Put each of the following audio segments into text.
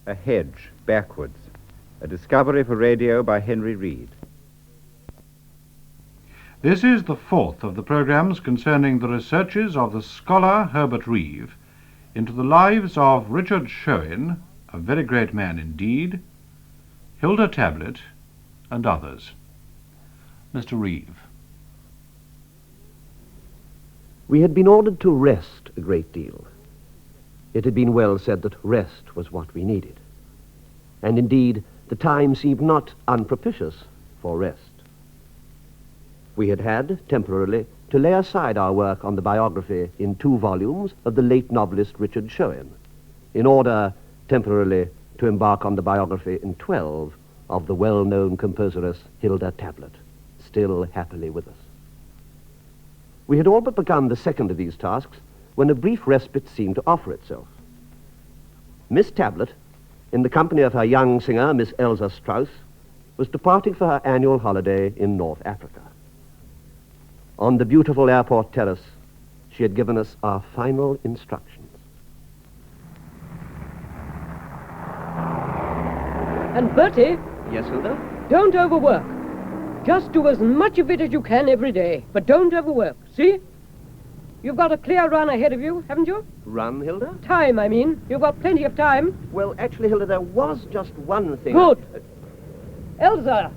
A Hedge, Backwards, a discovery for radio by Henry Reed. This is the fourth of the programmes concerning the researches of the scholar Herbert Reeve into the lives of Richard Shewin, a very great man indeed, Hilda Tablet, and others. Mr. Reeve. We had been ordered to rest a great deal. It had been well said that rest was what we needed. And indeed, the time seemed not unpropitious for rest. We had temporarily, to lay aside our work on the biography in 2 volumes of the late novelist Richard Shewin, in order temporarily to embark on the biography in 12 of the well-known composeress Hilda Tablet, still happily with us. We had all but begun the second of these tasks when a brief respite seemed to offer itself. Miss Tablet, in the company of her young singer, Miss Elsa Strauss, was departing for her annual holiday in North Africa. On the beautiful airport terrace, she had given us our final instructions. And Bertie, Yes, Hilda? don't overwork. Just do as much of it as you can every day, but don't overwork, see? You've got a clear run ahead of you, haven't you? Run, Hilda? Time, I mean. You've got plenty of time. Well, actually, Hilda, there was just one thing. Good. Elsa,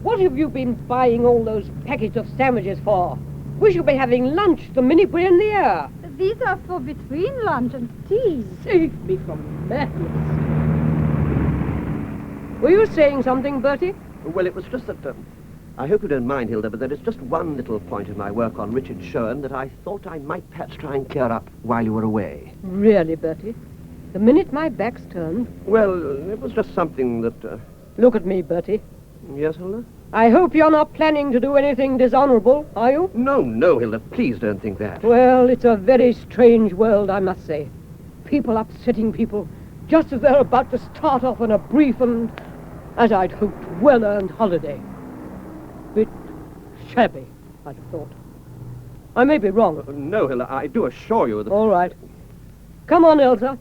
what have you been buying all those packets of sandwiches for? We shall be having lunch the minute we're in the air. These are for between lunch and tea. Save me from madness. Were you saying something, Bertie? Well, it was just that... I hope you don't mind, Hilda, but there is just one little point in my work on Richard Shewin that I thought I might perhaps try and clear up while you were away. Really, Bertie? The minute my back's turned... Well, it was just something that... Look at me, Bertie. Yes, Hilda? I hope you're not planning to do anything dishonorable, are you? No, Hilda, please don't think that. Well, it's a very strange world, I must say. People upsetting people just as they're about to start off on a brief and, as I'd hoped, well-earned holiday. Bit shabby, I'd have thought. I may be wrong. No, Hilda, I do assure you that... All right. Come on, Elsa.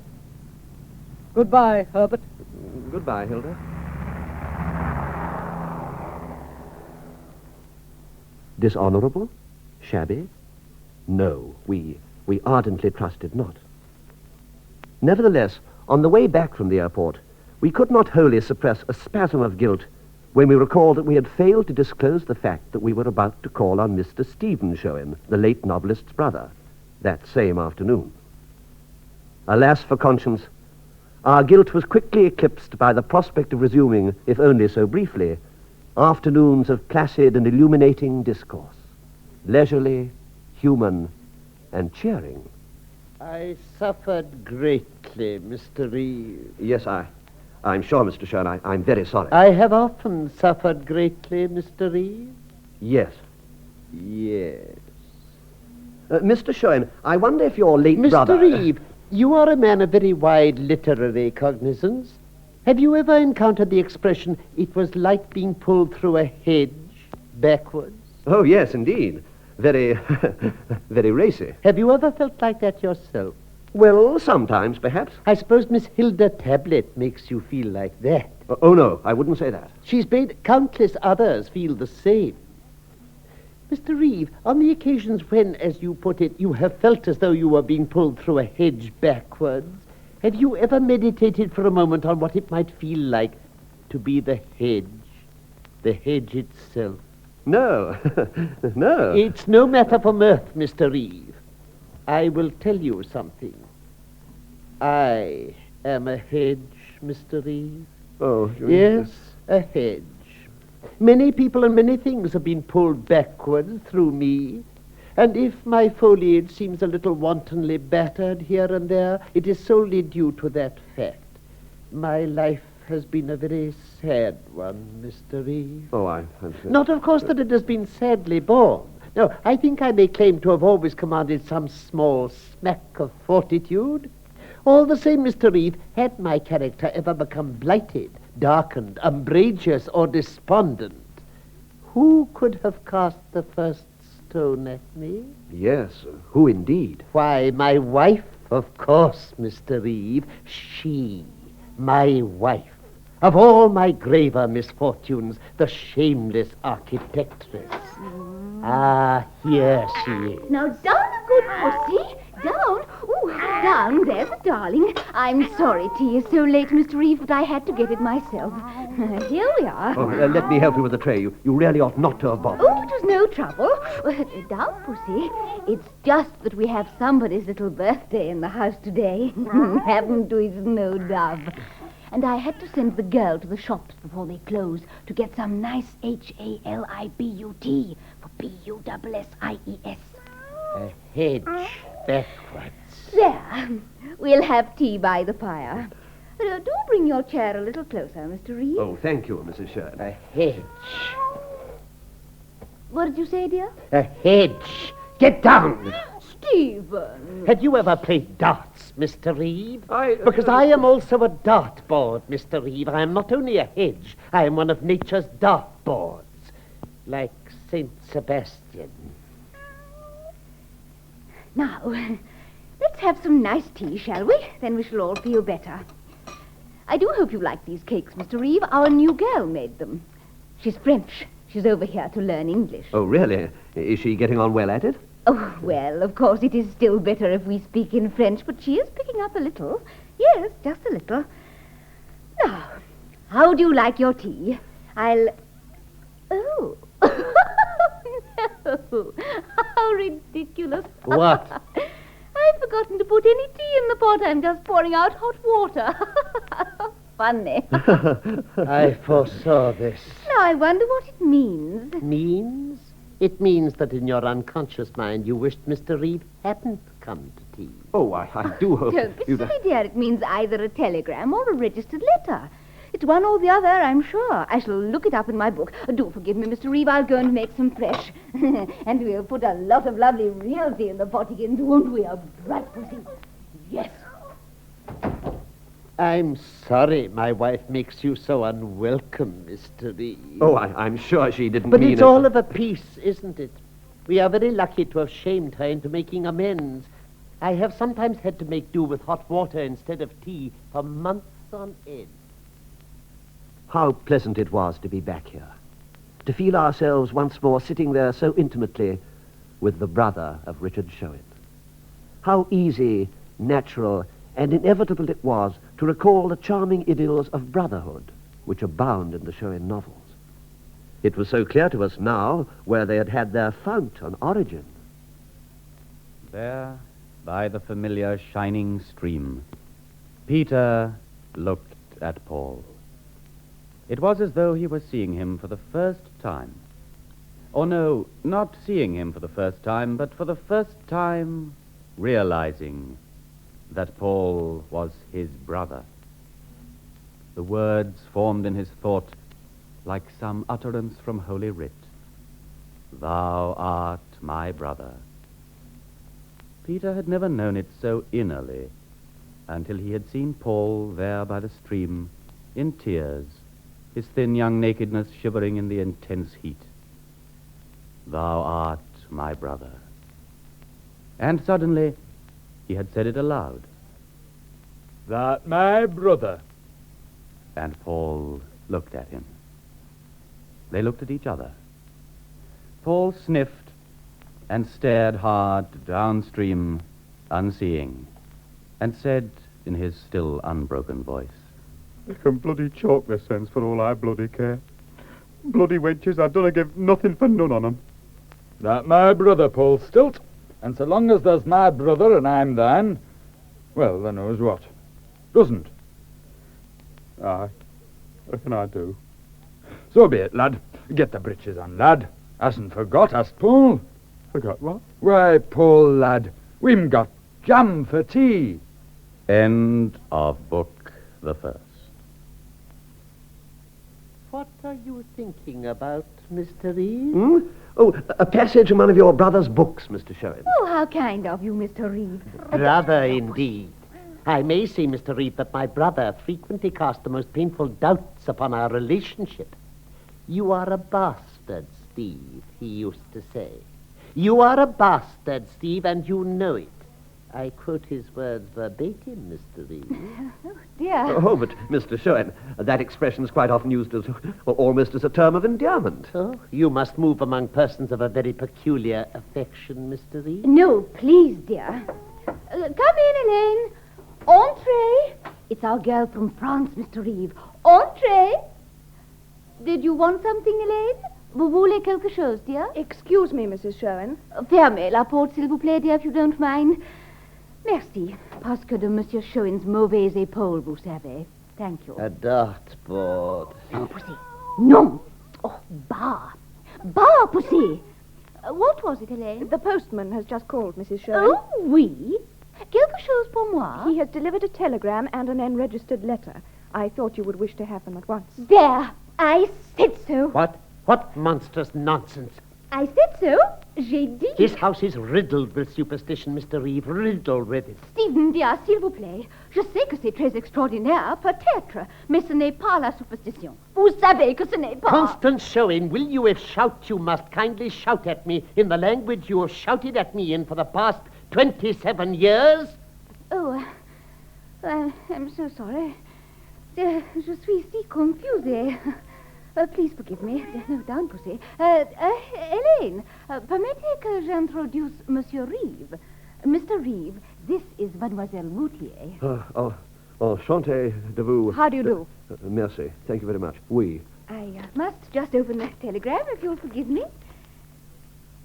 Goodbye, Herbert. Goodbye, Hilda. Dishonorable? Shabby? No, we ardently trusted not. Nevertheless, on the way back from the airport, we could not wholly suppress a spasm of guilt when we recalled that we had failed to disclose the fact that we were about to call on Mr. Stephen Shewin, the late novelist's brother, that same afternoon. Alas for conscience, our guilt was quickly eclipsed by the prospect of resuming, if only so briefly, afternoons of placid and illuminating discourse, leisurely, human, and cheering. I suffered greatly, Mr. Reeve. Yes, I'm sure, Mr. Shewin, I'm very sorry. I have often suffered greatly, Mr. Reeve. Yes. Yes. Mr. Shewin, I wonder if your late brother... Mr. Reeve, you are a man of very wide literary cognizance. Have you ever encountered the expression, it was like being pulled through a hedge backwards? Oh, yes, indeed. Very, very racy. Have you ever felt like that yourself? Well, sometimes, perhaps. I suppose Miss Hilda Tablet makes you feel like that. Oh, no, I wouldn't say that. She's made countless others feel the same. Mr. Reeve, on the occasions when, as you put it, you have felt as though you were being pulled through a hedge backwards, have you ever meditated for a moment on what it might feel like to be the hedge itself? No, no. It's no matter for mirth, Mr. Reeve. I will tell you something. I am a hedge, Mr. Reeve. Oh, yes, a hedge. Many people and many things have been pulled backward through me, and if my foliage seems a little wantonly battered here and there, it is solely due to that fact. My life has been a very sad one, Mr. Reeve. Oh, I'm sure. Not, of course, that it has been sadly born. No, I think I may claim to have always commanded some small smack of fortitude. All the same, Mr. Reeve, had my character ever become blighted, darkened, umbrageous, or despondent, who could have cast the first stone at me? Yes, who indeed? Why, my wife, of course, Mr. Reeve. She, My wife. Of all my graver misfortunes, the shameless architectress. Ah, here she is. Now, down, good pussy. Down. Ooh, down. There's a darling. I'm sorry tea is so late, Mr. Reeve, but I had to get it myself. Here we are. Oh, let me help you with the tray. You really ought not to have bothered. Oh, it was no trouble. Down, pussy. It's just that we have somebody's little birthday in the house today. Haven't we, Snow Dove? And I had to send the girl to the shops before they close to get some nice HALIBUT for PUSSIES. A hedge backwards. There. We'll have tea by the fire. Do bring your chair a little closer, Mr. Reeve. Oh, thank you, Mrs. Shewin. A hedge. What did you say, dear? A hedge. Get down. Stephen. Had you ever played darts, Mr. Reeve? Because I am also a dartboard, Mr. Reeve. I am not only a hedge, I am one of nature's dartboards. Like Saint Sebastian. Now, let's have some nice tea, shall we? Then we shall all feel better. I do hope you like these cakes, Mr. Reeve. Our new girl made them. She's French. She's over here to learn English. Oh, really? Is she getting on well at it? Oh, well, of course it is still better if we speak in French, but she is picking up a little. Yes, just a little. Now, how do you like your tea? Oh. No. How ridiculous. What? I've forgotten to put any tea in the pot. I'm just pouring out hot water. Funny. I foresaw this. Now, I wonder what it means. Means? It means that in your unconscious mind you wished Mr. Reeve hadn't come to tea. Oh, I do hope... Don't be silly, dear. It means either a telegram or a registered letter. It's one or the other, I'm sure. I shall look it up in my book. Do forgive me, Mr. Reeve. I'll go and make some fresh. And we'll put a lot of lovely real tea in the pot again, won't we? A bright pussy. Yes. I'm sorry my wife makes you so unwelcome, Mr. Reeve. Oh, I'm sure she didn't But mean it's it. all of a piece, isn't it? We are very lucky to have shamed her into making amends. I have sometimes had to make do with hot water instead of tea for months on end. How pleasant it was to be back here. To feel ourselves once more sitting there so intimately with the brother of Richard Shewin. How easy, natural, and inevitable it was to recall the charming idylls of brotherhood which abound in the Shewin novels. It was so clear to us now where they had had their fount and origin. There, by the familiar shining stream, Peter looked at Paul. It was as though he were seeing him for the first time. Or no, not seeing him for the first time, but for the first time realizing that Paul was his brother. The words formed in his thought like some utterance from Holy Writ. Thou art my brother. Peter had never known it so innerly until he had seen Paul there by the stream in tears, his thin young nakedness shivering in the intense heat. Thou art my brother. And suddenly he had said it aloud. That my brother. And Paul looked at him. They looked at each other. Paul sniffed and stared hard downstream, unseeing, and said in his still unbroken voice, They can bloody chalk their sense for all I bloody care. Bloody wenches, I don't give nothing for none on 'em. That my brother, Paul Stilt, and so long as there's my brother and I'm thine, well, thou knows what. Doesn't? Aye, what can I do? So be it, lad. Get the breeches on, lad. Hasn't forgot, hast Paul? Forgot what? Why, Paul, lad, we'm got jam for tea. End of Book the First. What are you thinking about, Mr. Reeve? Oh, a passage in one of your brother's books, Mr. Shewin. Oh, how kind of you, Mr. Reeve. Brother, indeed. I may say, Mr. Reeve, that my brother frequently cast the most painful doubts upon our relationship. You are a bastard, Steve, he used to say. You are a bastard, Steve, and you know it. I quote his words verbatim, Mr. Reeve. Oh, dear dear. Oh, but Mr. Shewin, that expression is quite often used as almost as a term of endearment. Oh, you must move among persons of a very peculiar affection, Mr. Reeve. No, please, dear. Come in, Elaine. Entree. It's our girl from France, Mr. Reeve. Entree. Did you want something, Elaine? Vous voulez quelque chose, dear? Excuse me, Mrs. Shewin. Fermez la porte, s'il vous plaît, dear, if you don't mind. Merci. Parce que de Monsieur Shewin's mauvaises épaules, vous savez. Thank you. A dartboard. Non, Pussy. Non. Oh, bar. Bar, Pussy. What was it, Elaine? The postman has just called, Mrs. Shewin. Oh, oui. Quelque chose pour moi? He has delivered a telegram and an unregistered letter. I thought you would wish to have them at once. There. I said so. What monstrous nonsense. I said so. J'ai dit. This house is riddled with superstition, Mr. Reeve, riddled with it. Stephen, dear, s'il vous plaît. Je sais que c'est très extraordinaire, peut-être, mais ce n'est pas la superstition. Vous savez que ce n'est pas... Constance Shewin, will you, if shout you must, kindly shout at me in the language you have shouted at me in for the past 27 years? Oh, I'm so sorry. Je suis si confusée. Please forgive me. No, down, Pussy. Elaine, permettez que j'introduce Monsieur Reeve. Mr. Reeve, this is Mademoiselle Moutier. Enchanté de vous. How do you do? Merci. Thank you very much. Oui. I must just open the telegram, if you'll forgive me.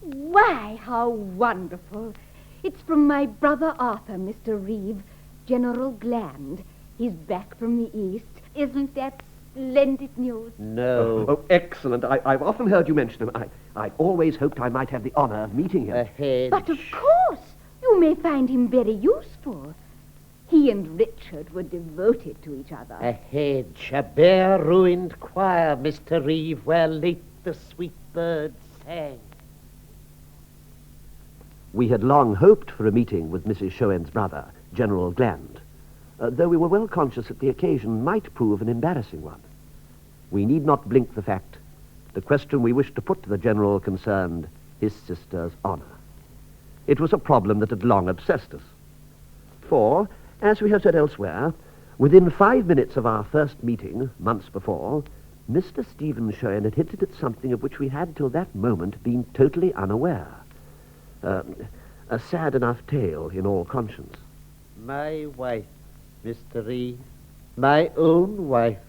Why, how wonderful. It's from my brother Arthur, Mr. Reeve, General Gland. He's back from the East. Isn't that splendid news? No. Oh, excellent. I've often heard you mention him. I've always hoped I might have the honor of meeting him. A hedge. But of course, you may find him very useful. He and Richard were devoted to each other. A hedge, a bare ruined choir, Mr. Reeve, where late the sweet birds sang. We had long hoped for a meeting with Mrs. Shewin's brother, General Gland, though we were well conscious that the occasion might prove an embarrassing one. We need not blink the fact the question we wished to put to the general concerned his sister's honor. It was a problem that had long obsessed us. For, as we have said elsewhere, within 5 minutes of our first meeting, months before, Mr. Stephen Shewin had hinted at something of which we had till that moment been totally unaware. A sad enough tale in all conscience. My wife, Mr. Reeve, my own wife,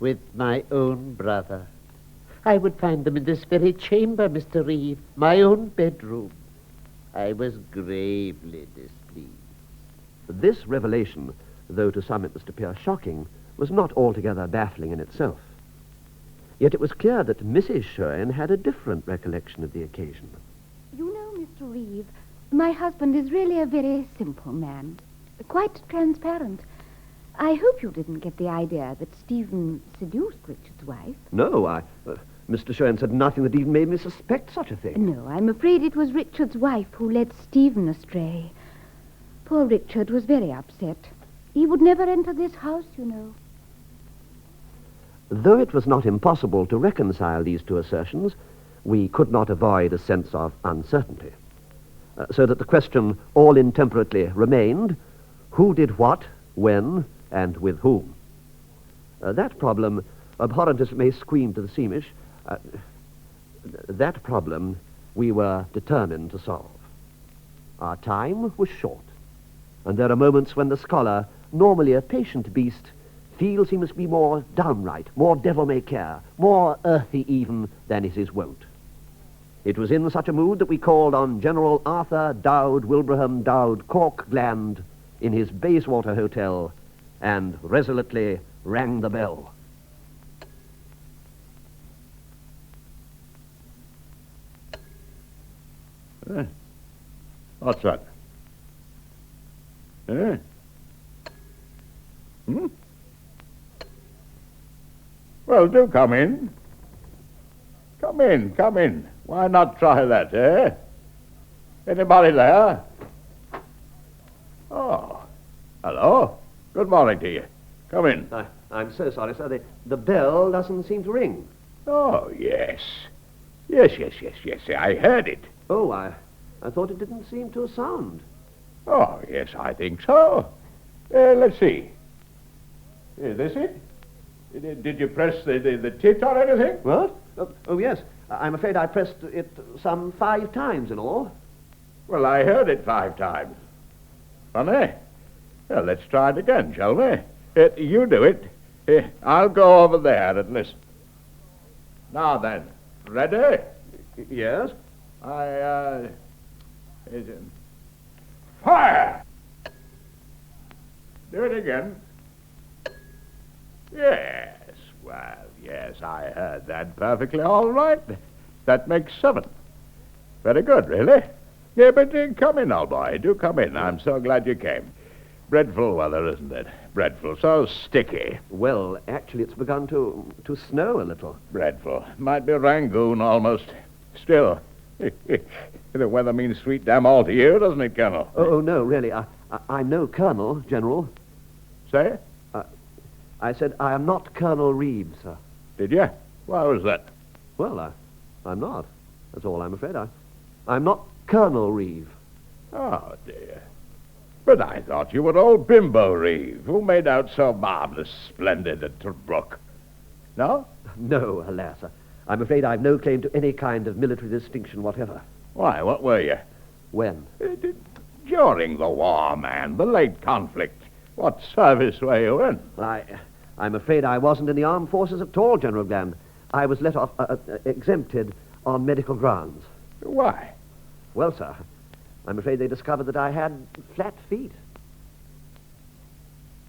with my own brother. I would find them in this very chamber, Mr. Reeve, my own bedroom. I was gravely displeased. This revelation, though to some it must appear shocking, was not altogether baffling in itself. Yet it was clear that Mrs. Shewin had a different recollection of the occasion. You know, Mr. Reeve, my husband is really a very simple man. Quite transparent. I hope you didn't get the idea that Stephen seduced Richard's wife. No, Mr. Shewin said nothing that even made me suspect such a thing. No, I'm afraid it was Richard's wife who led Stephen astray. Poor Richard was very upset. He would never enter this house, you know. Though it was not impossible to reconcile these two assertions, we could not avoid a sense of uncertainty. So that the question all intemperately remained, who did what, when, and with whom? That problem, abhorrent as it may scream to the seamish, that problem we were determined to solve. Our time was short, and there are moments when the scholar, normally a patient beast, feels he must be more downright, more devil-may-care, more earthy even than is his wont. It was in such a mood that we called on General Arthur Dowd Wilbraham Dowd Cork Gland in his Bayswater Hotel and resolutely rang the bell. What's that? Eh? Well, do come in. Come in, come in. Why not try that, eh? Anybody there? Oh, hello. Good morning to you. Come in. I'm so sorry, sir. The bell doesn't seem to ring. Oh, yes. Yes. I heard it. Oh, I thought it didn't seem to sound. Oh, yes, I think so. Let's see. Is this it? Did you press the tit or anything? What? Oh, yes. I'm afraid I pressed it some 5 times in all. Well, I heard it 5 times. Funny. Well, let's try it again, shall we? You do it. I'll go over there and listen. Now then, ready? Yes? Fire! Do it again. Yes, well, yes, I heard that perfectly all right. That makes 7. Very good, really. Yeah, but come in, old boy. Do come in. I'm so glad you came. Dreadful weather, isn't it? Dreadful. So sticky. Well, actually, it's begun to snow a little. Dreadful. Might be Rangoon almost. Still, the weather means sweet damn all to you, doesn't it, Colonel? Oh, no, really. I'm no colonel, General. Say? I said I am not Colonel Reeve, sir. Did you? Why was that? Well, I'm not. That's all I'm afraid. I'm not Colonel Reeve. Oh, dear. But I thought you were old Bimbo Reeve, who made out so marvelous splendid at Tobruk. No? No, alas. I'm afraid I've no claim to any kind of military distinction whatever. Why, what were you? When? During the war, man. The late conflict. What service were you in? I'm afraid I wasn't in the armed forces at all, General Gland. I was let off, exempted on medical grounds. Why? Well, sir, I'm afraid they discovered that I had flat feet.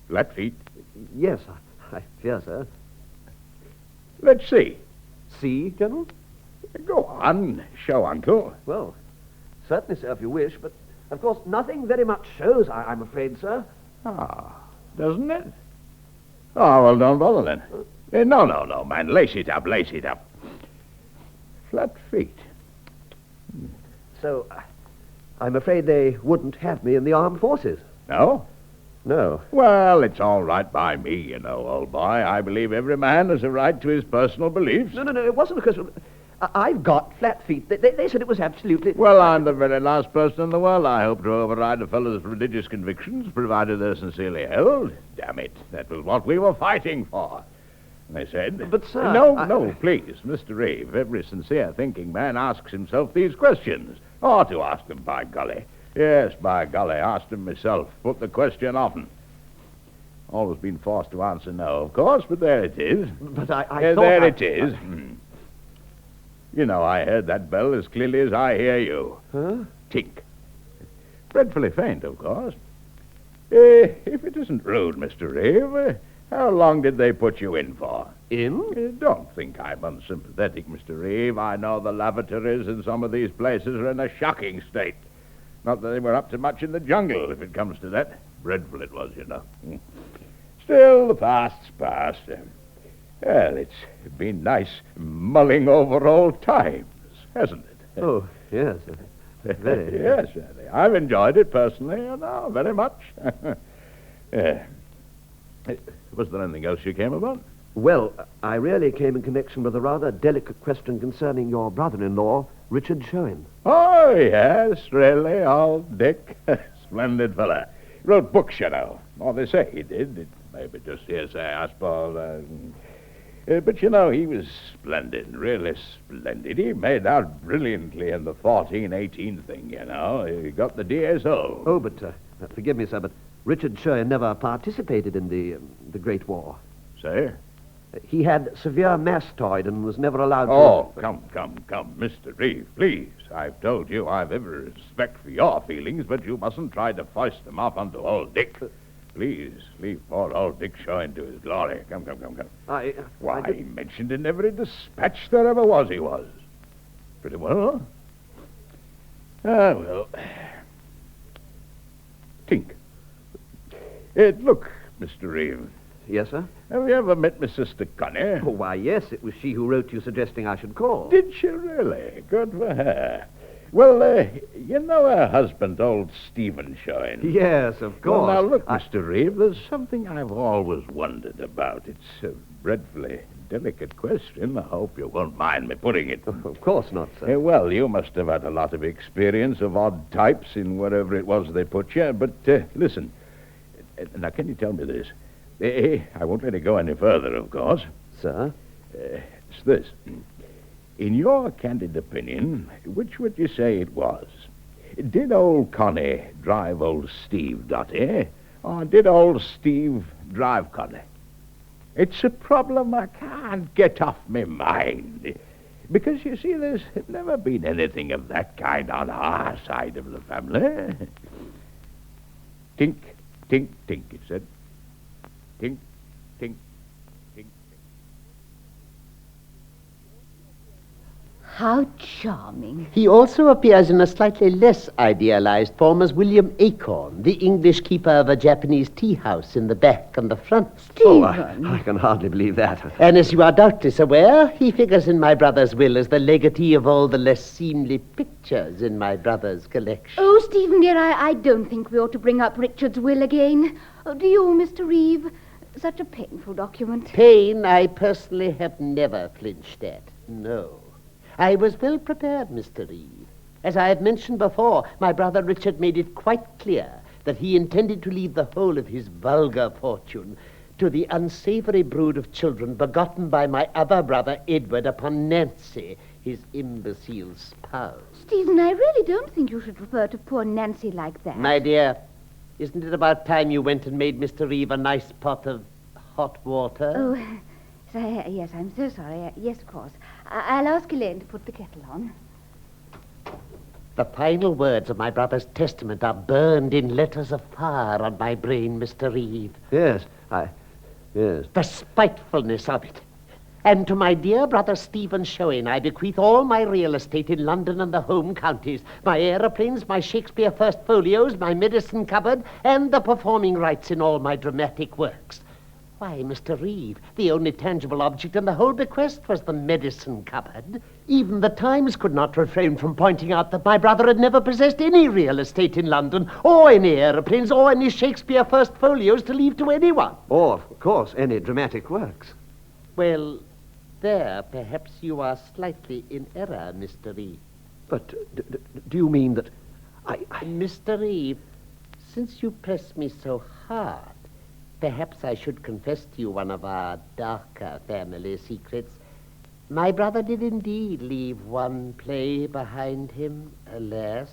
Flat feet? Yes, I fear, sir. Let's see. See, General? Go on. Show, Uncle. Well, certainly, sir, if you wish, but, of course, nothing very much shows, I'm afraid, sir. Ah, doesn't it? Oh, well, don't bother then. No, man. Lace it up. Flat feet. So, I'm afraid they wouldn't have me in the armed forces. No? No. Well, it's all right by me, you know, old boy. I believe every man has a right to his personal beliefs. No, it wasn't because I've got flat feet. They said it was absolutely... Well, I'm the very last person in the world I hope to override a fellow's religious convictions, provided they're sincerely held. Damn it, that was what we were fighting for. They said... But, sir... No, please, Mr. Reeve. Every sincere thinking man asks himself these questions. Or to ask them, by golly. Yes, by golly, asked them myself. Put the question often. Always been forced to answer no, of course, but there it is. But I thought... There it is. You know, I heard that bell as clearly as I hear you. Huh? Tink. Dreadfully faint, of course. If it isn't rude, Mr. Reeve, how long did they put you in for? In? Don't think I'm unsympathetic, Mr. Reeve. I know the lavatories in some of these places are in a shocking state. Not that they were up to much in the jungle, if it comes to that. Dreadful it was, you know. Still, the past's past. Well, it's been nice mulling over old times, hasn't it? Oh, yes. Very. Yes, I've enjoyed it personally, you know, very much. Was there anything else you came about? Well, I really came in connection with a rather delicate question concerning your brother-in-law, Richard Shewin. Oh, yes, really, old Dick. Splendid fella. Wrote books, you know. Or they say he did. It may be just hearsay, I suppose. But, you know, he was splendid, really splendid. He made out brilliantly in the 1418 thing, you know. He got the DSO. Oh, but, forgive me, sir, but Richard Shewin never participated in the Great War. Say? He had severe mastoid and was never allowed to... Oh, come, Mr. Reeve, please. I've told you I've every respect for your feelings, but you mustn't try to foist them off onto old Dick. Please, leave poor old Dick Shewin to his glory. Come. Why, he mentioned in every dispatch there ever was he was. Pretty well. Ah, well. Tink. Look, Mr. Reeve. Yes, sir? Have you ever met my sister Connie? Oh, why, yes. It was she who wrote to you suggesting I should call. Did she really? Good for her. Well, you know her husband, old Stephen Shewin? Yes, of course. Well, now, look, Mr. Reeve, there's something I've always wondered about. It's a dreadfully delicate question. I hope you won't mind me putting it. Of course not, sir. Well, you must have had a lot of experience of odd types in wherever it was they put you. But, listen. Now, can you tell me this? I won't let it go any further, of course. Sir? It's this. In your candid opinion, which would you say it was? Did old Connie drive old Steve Dotty, or did old Steve drive Connie? It's a problem I can't get off my mind. Because, you see, there's never been anything of that kind on our side of the family. Tink, tink, tink, it said. Tink, tink, tink, tink. How charming. He also appears in a slightly less idealized form as William Acorn, the English keeper of a Japanese tea house in the back and the front. Oh, I can hardly believe that. And as you are doubtless aware, he figures in my brother's will as the legatee of all the less seemly pictures in my brother's collection. Oh, Stephen, dear, I don't think we ought to bring up Richard's will again. Oh, do you, Mr. Reeve? Such a painful document. Pain I personally have never flinched at. No. I was well prepared, Mr. Reeve. As I have mentioned before, my brother Richard made it quite clear that he intended to leave the whole of his vulgar fortune to the unsavory brood of children begotten by my other brother Edward upon Nancy, his imbecile spouse. Stephen, I really don't think you should refer to poor Nancy like that. My dear, isn't it about time you went and made Mr. Reeve a nice pot of hot water? Oh, yes, I'm so sorry. Yes, of course. I'll ask Elaine to put the kettle on. The final words of my brother's testament are burned in letters of fire on my brain, Mr. Reeve. Yes. The spitefulness of it. And to my dear brother Stephen Shewin, I bequeath all my real estate in London and the home counties, my aeroplanes, my Shakespeare First Folios, my medicine cupboard, and the performing rights in all my dramatic works. Why, Mr. Reeve, the only tangible object in the whole bequest was the medicine cupboard. Even the Times could not refrain from pointing out that my brother had never possessed any real estate in London, or any aeroplanes, or any Shakespeare First Folios to leave to anyone. Or, of course, any dramatic works. Well, there, perhaps you are slightly in error, Mr. Reeve. But do you mean that Mr. Reeve, since you press me so hard, perhaps I should confess to you one of our darker family secrets. My brother did indeed leave one play behind him, alas.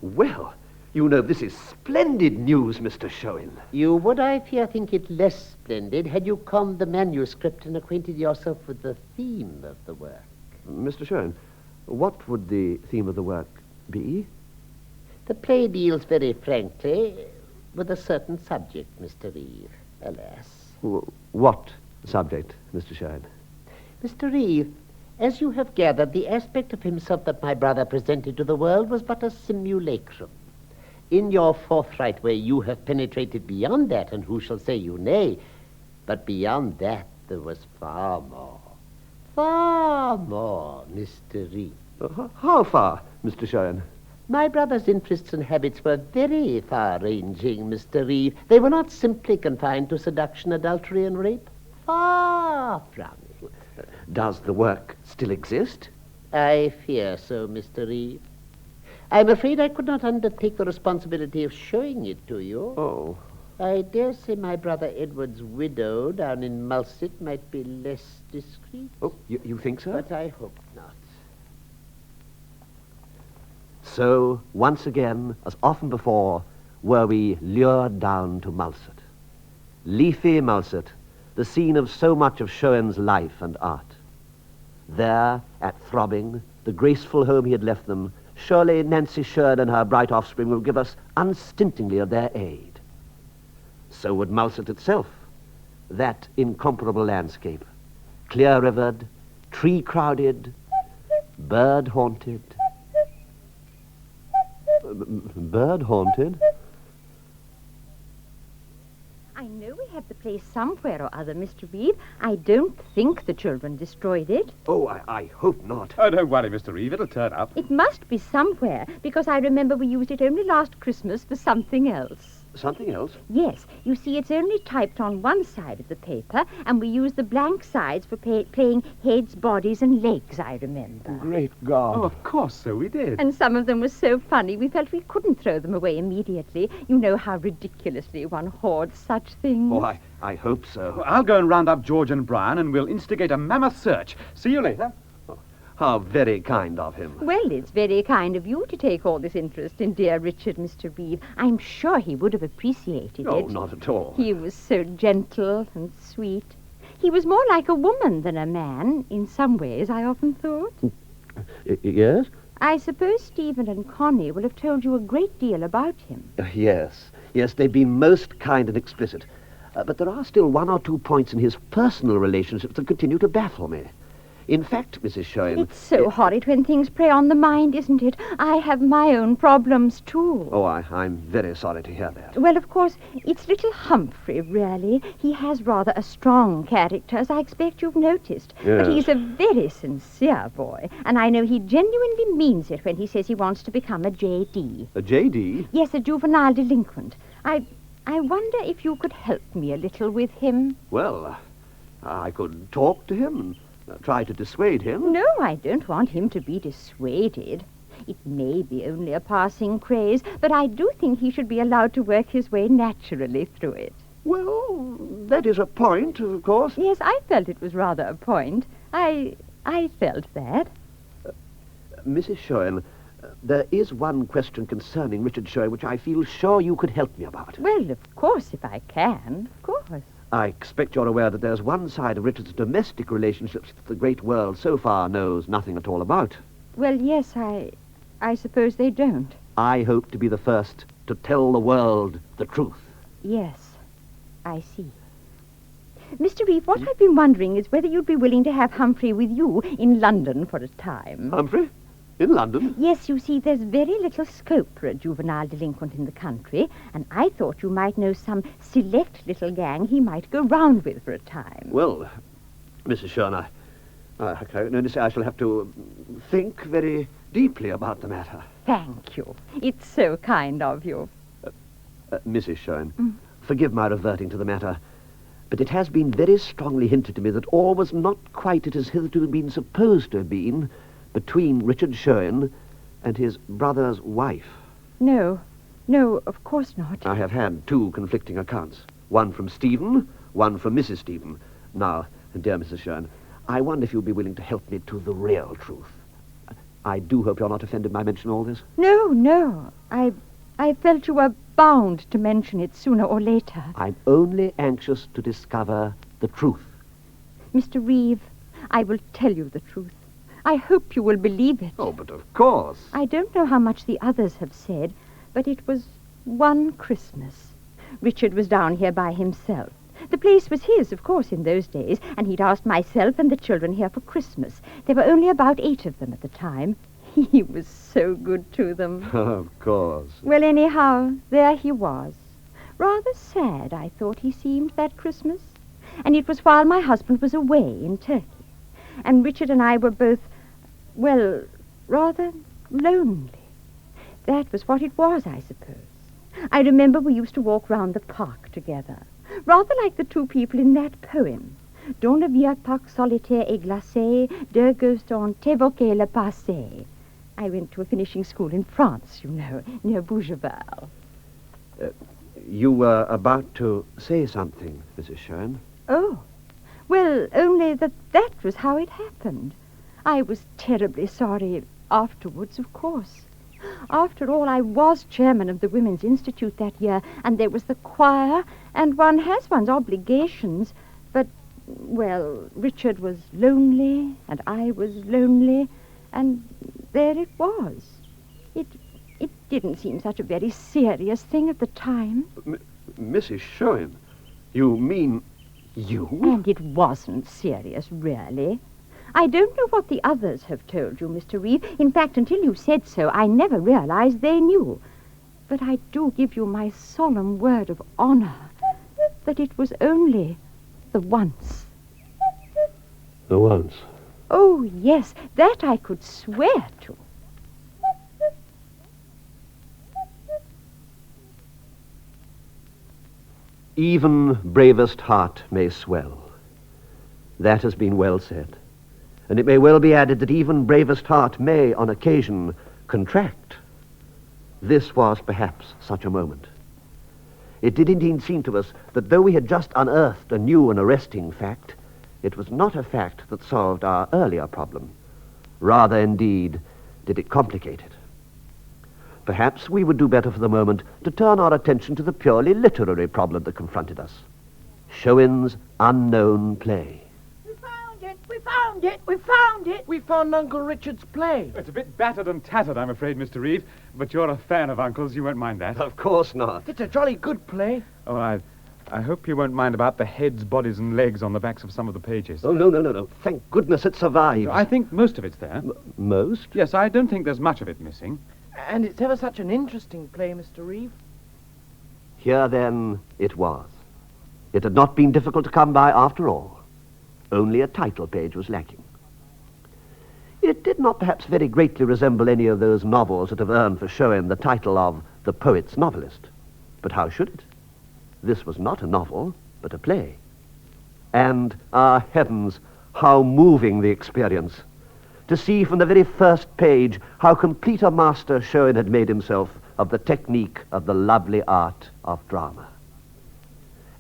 Well, you know, this is splendid news, Mr. Shewin. You would, I fear, think it less splendid had you conned the manuscript and acquainted yourself with the theme of the work. Mr. Shewin, what would the theme of the work be? The play deals very frankly with a certain subject, Mr. Reeve, alas. What subject, Mr. Shewin? Mr. Reeve, as you have gathered, the aspect of himself that my brother presented to the world was but a simulacrum. In your forthright way, you have penetrated beyond that, and who shall say you nay? But beyond that, there was far more, Mr. Reeve. How far, Mr. Shewin? My brother's interests and habits were very far-ranging, Mr. Reeve. They were not simply confined to seduction, adultery, and rape. Far from it. Does the work still exist? I fear so, Mr. Reeve. I'm afraid I could not undertake the responsibility of showing it to you. Oh. I dare say my brother Edward's widow down in Mulset might be less discreet. Oh, you think so? But I hope not. So, once again, as often before, were we lured down to Mulset. Leafy Mulset, the scene of so much of Shewin's life and art. There, at Throbbing, the graceful home he had left them, surely Nancy Sherd and her bright offspring will give us unstintingly of their aid. So would Mulset itself, that incomparable landscape, clear-rivered, tree-crowded, bird-haunted. Bird-haunted? I know we have the place somewhere or other, Mr. Reeve. I don't think the children destroyed it. Oh, I hope not. Oh, don't worry, Mr. Reeve. It'll turn up. It must be somewhere, because I remember we used it only last Christmas for something else. Something else? Yes. You see, it's only typed on one side of the paper, and we use the blank sides for playing heads, bodies, and legs, I remember. Great God. Oh, of course, so we did. And some of them were so funny, we felt we couldn't throw them away immediately. You know how ridiculously one hoards such things. Oh, I hope so. Well, I'll go and round up George and Brian, and we'll instigate a mammoth search. See you later. How very kind of him. Well, it's very kind of you to take all this interest in dear Richard, Mr. Reeve. I'm sure he would have appreciated Oh, it. not at all. He was so gentle and sweet. He was more like a woman than a man, in some ways, I often thought. Yes? I suppose Stephen and Connie will have told you a great deal about him. Yes. Yes, they've been most kind and explicit. But there are still one or two points in his personal relationships that continue to baffle me. In fact, Mrs. Shewin... It's so horrid when things prey on the mind, isn't it? I have my own problems, too. Oh, I'm very sorry to hear that. Well, of course, it's little Humphrey, really. He has rather a strong character, as I expect you've noticed. Yes. But he's a very sincere boy, and I know he genuinely means it when he says he wants to become a J.D. A J.D.? Yes, a juvenile delinquent. I wonder if you could help me a little with him. Well, I could talk to him and try to dissuade him. No, I don't want him to be dissuaded. It may be only a passing craze, but I do think he should be allowed to work his way naturally through it. Well, that is a point, of course. Yes, I felt it was rather a point. I felt that. Mrs. Shewin, there is one question concerning Richard Shewin which I feel sure you could help me about. Well, of course, if I can. Of course. I expect you're aware that there's one side of Richard's domestic relationships that the great world so far knows nothing at all about. Well, yes, I suppose they don't. I hope to be the first to tell the world the truth. Yes, I see. Mr. Reeve, what I've been wondering is whether you'd be willing to have Humphrey with you in London for a time. Humphrey? In London? Yes, you see, there's very little scope for a juvenile delinquent in the country, and I thought you might know some select little gang he might go round with for a time. Well, Mrs. Shewin, I can only say I shall have to think very deeply about the matter. Thank you. It's so kind of you. Mrs. Shewin, forgive my reverting to the matter, but it has been very strongly hinted to me that all was not quite as it has hitherto been supposed to have been between Richard Shewin and his brother's wife. No, of course not. I have had two conflicting accounts. One from Stephen, one from Mrs. Stephen. Now, dear Mrs. Shewin, I wonder if you'd be willing to help me to the real truth. I do hope you're not offended by mentioning all this. No. I felt you were bound to mention it sooner or later. I'm only anxious to discover the truth. Mr. Reeve, I will tell you the truth. I hope you will believe it. Oh, but of course. I don't know how much the others have said, but it was one Christmas. Richard was down here by himself. The place was his, of course, in those days, and he'd asked myself and the children here for Christmas. There were only about 8 of them at the time. He was so good to them. Of course. Well, anyhow, there he was. Rather sad, I thought he seemed, that Christmas. And it was while my husband was away in Turkey. And Richard and I were both, well, rather lonely. That was what it was, I suppose. I remember we used to walk round the park together, rather like the two people in that poem. Dans le vieux parc solitaire et glacé, deux ghosts ont évoqué le passé. I went to a finishing school in France, you know, near Bougival. You were about to say something, Mrs. Shewin. Oh, well, only that was how it happened. I was terribly sorry afterwards, of course. After all, I was chairman of the Women's Institute that year, and there was the choir, and one has one's obligations. But, well, Richard was lonely, and I was lonely, and there it was. It didn't seem such a very serious thing at the time. Mrs. Shewin, you mean you? And it wasn't serious, really. I don't know what the others have told you, Mr. Reeve. In fact, until you said so, I never realized they knew. But I do give you my solemn word of honor that it was only the once. The once? Oh, yes, that I could swear to. Even bravest heart may swell. That has been well said. And it may well be added that even bravest heart may, on occasion, contract. This was perhaps such a moment. It did indeed seem to us that though we had just unearthed a new and arresting fact, it was not a fact that solved our earlier problem. Rather, indeed, did it complicate it. Perhaps we would do better for the moment to turn our attention to the purely literary problem that confronted us. Shewin's unknown play. We found it! We found it! We found Uncle Richard's play. It's a bit battered and tattered, I'm afraid, Mr. Reeve. But you're a fan of Uncle's. You won't mind that. Of course not. It's a jolly good play. Oh, I hope you won't mind about the heads, bodies, and legs on the backs of some of the pages. Oh, no. Thank goodness it survived. I think most of it's there. Most? Yes, I don't think there's much of it missing. And it's ever such an interesting play, Mr. Reeve. Here, then, it was. It had not been difficult to come by after all. Only a title page was lacking. It did not perhaps very greatly resemble any of those novels that have earned for Shewin the title of the poet's novelist. But how should it? This was not a novel, but a play. And, heavens, how moving the experience. To see from the very first page how complete a master Shewin had made himself of the technique of the lovely art of drama.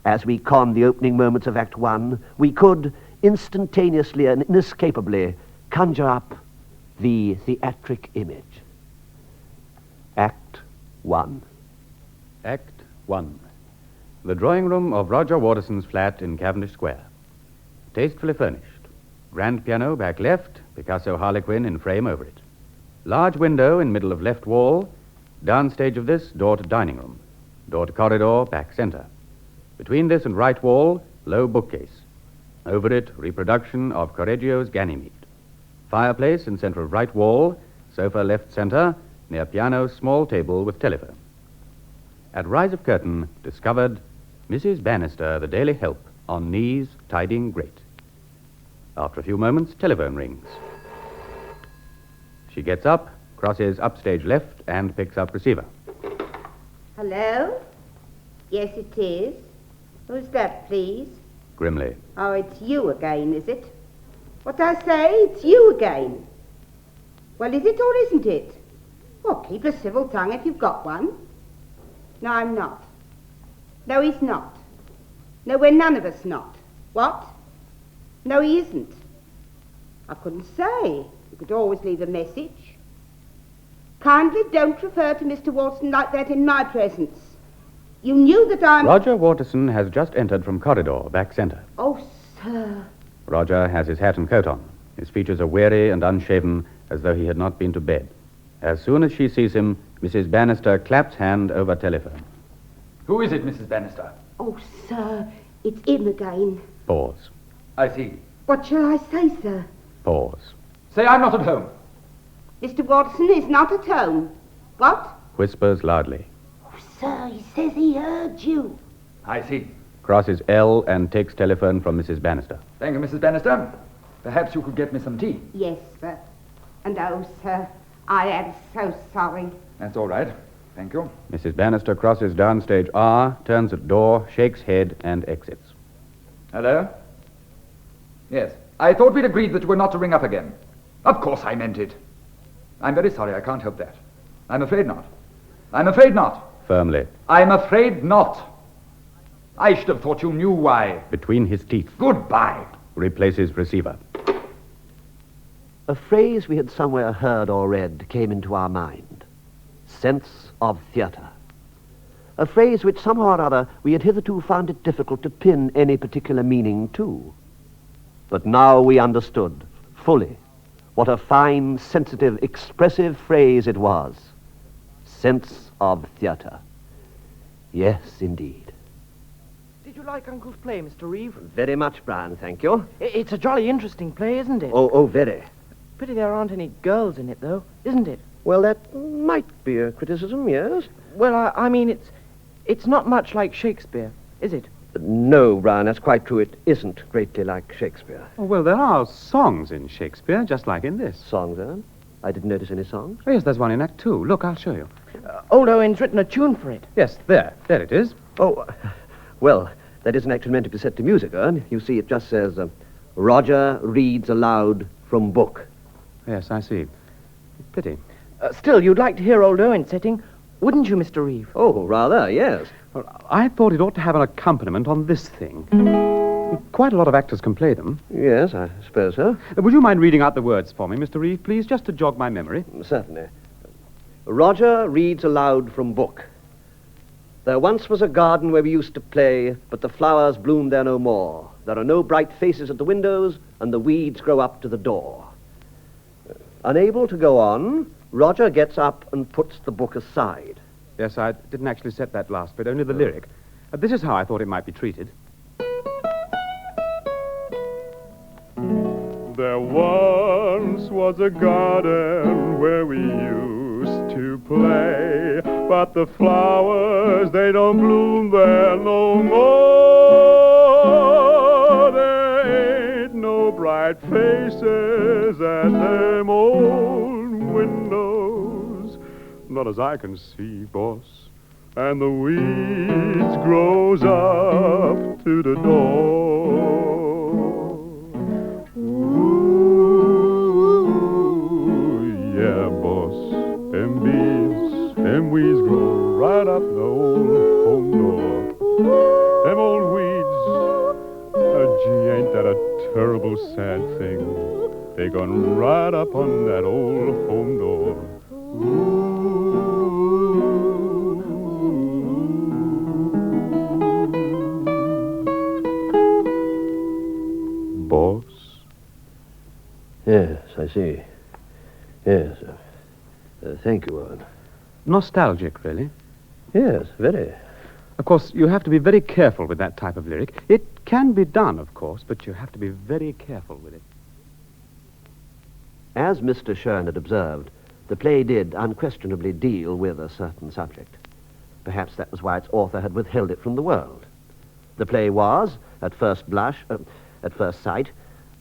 As we conned the opening moments of Act 1, we could, instantaneously and inescapably, conjure up the theatric image. Act 1. Act 1. The drawing room of Roger Waterson's flat in Cavendish Square. Tastefully furnished. Grand piano back left, Picasso Harlequin in frame over it. Large window in middle of left wall. Downstage of this, door to dining room. Door to corridor, back center. Between this and right wall, low bookcase. Over it, reproduction of Correggio's Ganymede. Fireplace in center of right wall, sofa left center, near piano, small table with telephone. At rise of curtain, discovered Mrs. Bannister, the daily help, on knees, tidying grate. After a few moments, telephone rings. She gets up, crosses upstage left, and picks up receiver. Hello? Yes, it is. Who's that, please? Grimly. Oh, it's you again, is it? What I say? It's you again. Well, is it or isn't it? Well, keep a civil tongue if you've got one. No, I'm not. No, he's not. No, we're none of us not. What? No, he isn't. I couldn't say. You could always leave a message. Kindly don't refer to Mr. Watson like that in my presence. You knew that I'm... Roger Waterson has just entered from corridor, back center. Oh, sir. Roger has his hat and coat on. His features are weary and unshaven, as though he had not been to bed. As soon as she sees him, Mrs. Bannister claps hand over telephone. Who is it, Mrs. Bannister? Oh, sir, it's him again. Pause. I see. What shall I say, sir? Pause. Say I'm not at home. Mr. Watson is not at home. What? Whispers loudly. Oh, sir, he says he heard you. I see. Crosses L and takes telephone from Mrs. Bannister. Thank you, Mrs. Bannister. Perhaps you could get me some tea. Yes, sir. And oh, sir, I am so sorry. That's all right. Thank you. Mrs. Bannister crosses downstage R, turns at door, shakes head, and exits. Hello? Yes. I thought we'd agreed that you were not to ring up again. Of course I meant it. I'm very sorry. I can't help that. I'm afraid not. I'm afraid not. Firmly. I'm afraid not. I should have thought you knew why. Between his teeth. Goodbye. Replaces receiver. A phrase we had somewhere heard or read came into our mind. Sense of theatre. A phrase which somehow or other we had hitherto found it difficult to pin any particular meaning to. But now we understood, fully, what a fine, sensitive, expressive phrase it was. Sense of theatre. Yes, indeed. Did you like Uncle's play, Mr. Reeve? Very much, Brian, thank you. It's a jolly interesting play, isn't it? Oh, very. Pity there aren't any girls in it, though, isn't it? Well, that might be a criticism, yes. Well, I mean, it's not much like Shakespeare, is it? No, Brian, that's quite true. It isn't greatly like Shakespeare. Oh, well, there are songs in Shakespeare, just like in this. Songs, then? I didn't notice any songs. Oh, yes, there's one in Act 2. Look, I'll show you. Old Owen's written a tune for it. Yes, there it is. Oh, Well, that isn't actually meant to be set to music, Ern. You see, it just says, Roger reads aloud from book. Yes, I see. Pity. Still, you'd like to hear old Owen setting, wouldn't you, Mr. Reeve? Oh, rather, yes. Well, I thought it ought to have an accompaniment on this thing. Quite a lot of actors can play them. Yes, I suppose so. Would you mind reading out the words for me, Mr. Reeve, please, just to jog my memory? Certainly. Roger reads aloud from book. There once was a garden where we used to play, but the flowers bloom there no more. There are no bright faces at the windows, and the weeds grow up to the door. Unable to go on, Roger gets up and puts the book aside. Yes, I didn't actually set that last bit, only the lyric. This is how I thought it might be treated. There once was a garden where we used to play, but the flowers, they don't bloom there no more. There ain't no bright faces at them old windows, not as I can see, boss. And the weeds grows up to the door. Yeah, boss, them weeds grow right up the old home door. Them old weeds, gee, ain't that a terrible sad thing? They gone right up on that old home door. Boss? Yes, I see. Yes. Thank you, Owen. Nostalgic, really. Yes, very. Of course, you have to be very careful with that type of lyric. It can be done, of course, but you have to be very careful with it. As Mr. Shewin had observed, the play did unquestionably deal with a certain subject. Perhaps that was why its author had withheld it from the world. The play was, at first sight,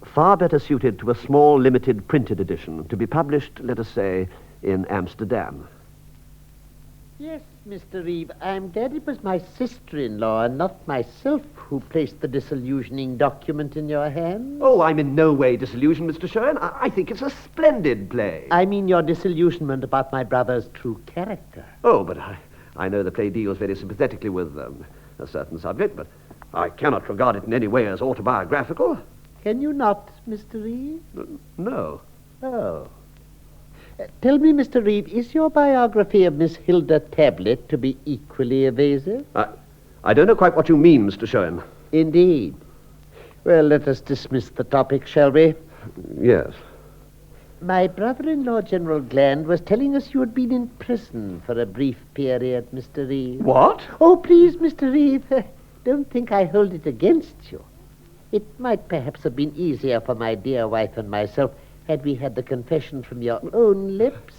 far better suited to a small, limited printed edition to be published, let us say, in Amsterdam. Yes, Mr. Reeve, I'm glad it was my sister-in-law and not myself who placed the disillusioning document in your hands. Oh, I'm in no way disillusioned, Mr. Shewin. I think it's a splendid play. I mean your disillusionment about my brother's true character. Oh, but I know the play deals very sympathetically with a certain subject, but I cannot regard it in any way as autobiographical. Can you not, Mr. Reeve? No. Oh. Tell me, Mr. Reeve, is your biography of Miss Hilda Tablet to be equally evasive? I don't know quite what you mean, Mr. Shewin. Indeed. Well, let us dismiss the topic, shall we? Yes. My brother-in-law, General Gland, was telling us you had been in prison for a brief period, Mr. Reeve. What? Oh, please, Mr. Reeve, don't think I hold it against you. It might perhaps have been easier for my dear wife and myself had we had the confession from your own lips.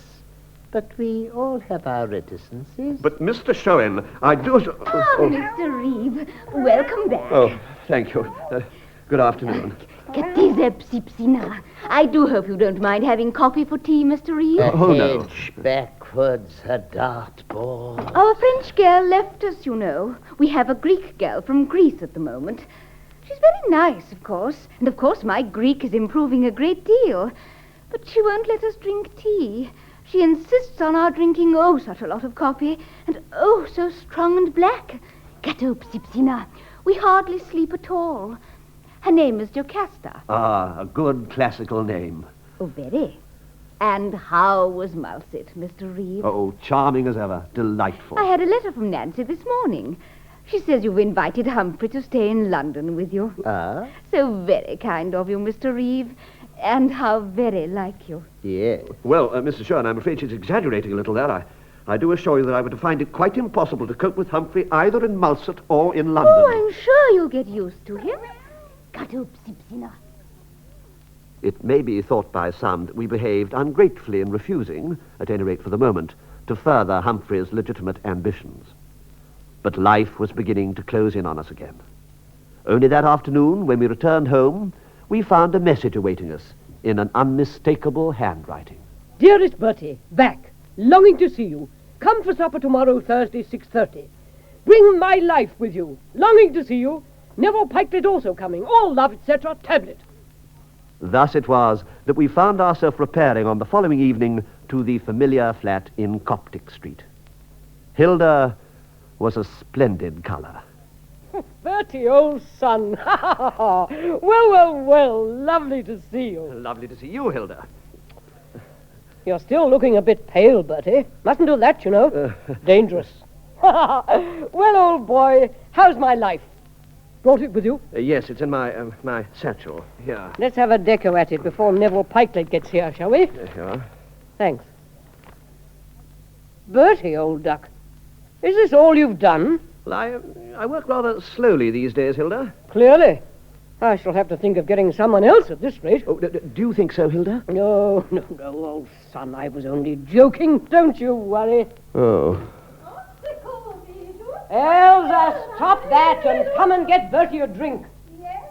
But we all have our reticences. But, Mr. Shewin, I do... Mr. Reeve, welcome back. Oh, thank you. Good afternoon. Psina. I do hope you don't mind having coffee for tea, Mr. Reeve. No. Hedge backwards, a dartboard. Our French girl left us, you know. We have a Greek girl from Greece at the moment. She's very nice, of course. And, of course, my Greek is improving a great deal. But she won't let us drink tea. She insists on our drinking, such a lot of coffee. And, so strong and black. Psina. We hardly sleep at all. Her name is Jocasta. Ah, a good classical name. Oh, very. And how was Mouset, Mr. Reeve? Oh, charming as ever. Delightful. I had a letter from Nancy this morning. She says you've invited Humphrey to stay in London with you. Ah? So very kind of you, Mr. Reeve. And how very like you. Yes. Well, Mr. Shewin, I'm afraid she's exaggerating a little there. I do assure you that I would find it quite impossible to cope with Humphrey either in Mulset or in London. Oh, I'm sure you'll get used to him. It may be thought by some that we behaved ungratefully in refusing, at any rate for the moment, to further Humphrey's legitimate ambitions. But life was beginning to close in on us again. Only that afternoon, when we returned home, we found a message awaiting us in an unmistakable handwriting. Dearest Bertie, back. Longing to see you. Come for supper tomorrow, Thursday, 6:30. Bring my life with you. Longing to see you. Neville Pikelet also coming. All love, etc. Tablet. Thus it was that we found ourselves repairing on the following evening to the familiar flat in Coptic Street. Hilda was a splendid colour. Bertie, old son. Well. Lovely to see you. Lovely to see you, Hilda. You're still looking a bit pale, Bertie. Mustn't do that, you know. Dangerous. Well, old boy, how's my life? Brought it with you? Yes, it's in my satchel. Here. Let's have a deco at it before Neville Pikelet gets here, shall we? There you are. Thanks. Bertie, old duck, is this all you've done? Well, I work rather slowly these days, Hilda. Clearly. I shall have to think of getting someone else at this rate. Oh, do you think so, Hilda? No, old son, I was only joking. Don't you worry. Oh. Elsa, stop that and come and get Bertie a drink. Yes?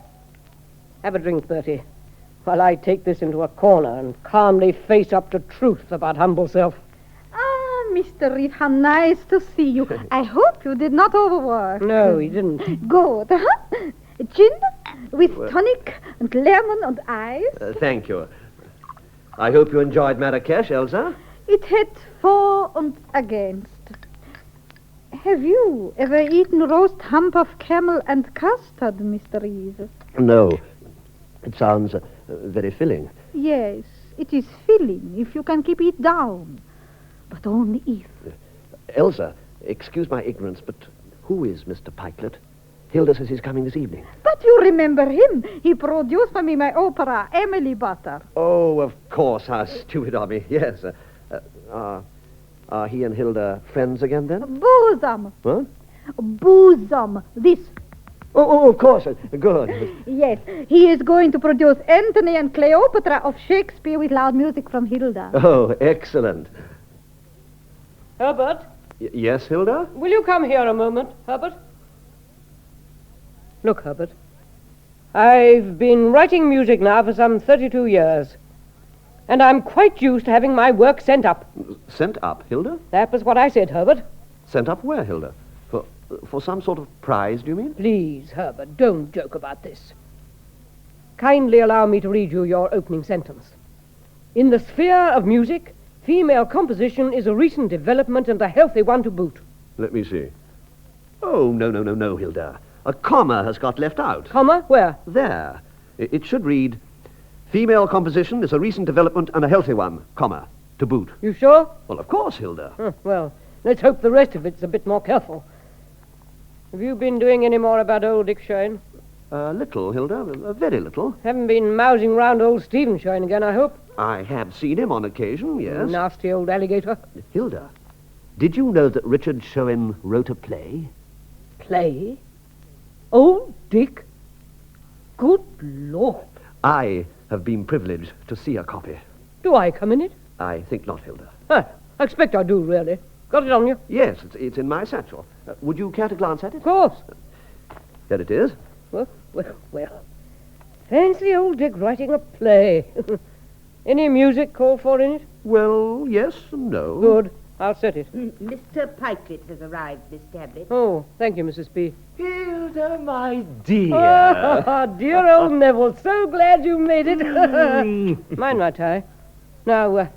Have a drink, Bertie, while I take this into a corner and calmly face up to truth about humble self. Ah, Mr. Reeve, how nice to see you. I hope you did not overwork. No, he didn't. Good, huh? Gin with tonic and lemon and ice. Thank you. I hope you enjoyed Marrakesh, Elsa. It had for and against. Have you ever eaten roast hump of camel and custard, Mr. Reeve? No. It sounds very filling. Yes, it is filling if you can keep it down. But only if. Elsa, excuse my ignorance, but who is Mr. Pikelet? Hilda says he's coming this evening. But you remember him. He produced for me my opera, Emily Butter. Oh, of course. How stupid of me. Yes. Are he and Hilda friends again, then? Bosom. What? Bosom. This. Oh, of course. Good. Yes. He is going to produce Antony and Cleopatra of Shakespeare with loud music from Hilda. Oh, excellent. Herbert? Yes, Hilda? Will you come here a moment, Herbert? Look, Herbert, I've been writing music now for some 32 years, and I'm quite used to having my work sent up. Sent up, Hilda? That was what I said, Herbert. Sent up where, Hilda? For some sort of prize, do you mean? Please, Herbert, don't joke about this. Kindly allow me to read you your opening sentence. In the sphere of music, female composition is a recent development and a healthy one to boot. Let me see. Oh, no, Hilda. A comma has got left out. Comma? Where? There. It should read, female composition is a recent development and a healthy one, comma, to boot. You sure? Well, of course, Hilda. Well, let's hope the rest of it's a bit more careful. Have you been doing any more about old Dick Shewin? Little, Hilda. Very little. Haven't been mousing round old Stephen Shewin again, I hope? I have seen him on occasion, yes. Nasty old alligator. Hilda, did you know that Richard Shewin wrote a play? Play? Old Dick? Good Lord. I have been privileged to see a copy. Do I come in it? I think not, Hilda. I expect I do, really. Got it on you? Yes, it's in my satchel. Would you care to glance at it? Of course. There it is. Well. Fancy old Dick writing a play. Any music called for in it? Well, yes and no. Good. I'll set it. Mr. Pikelet has arrived, Miss Tablet. Oh, thank you, Mrs. P. Hilda, my dear. Oh, dear old Neville. So glad you made it. Mind my tie. Now,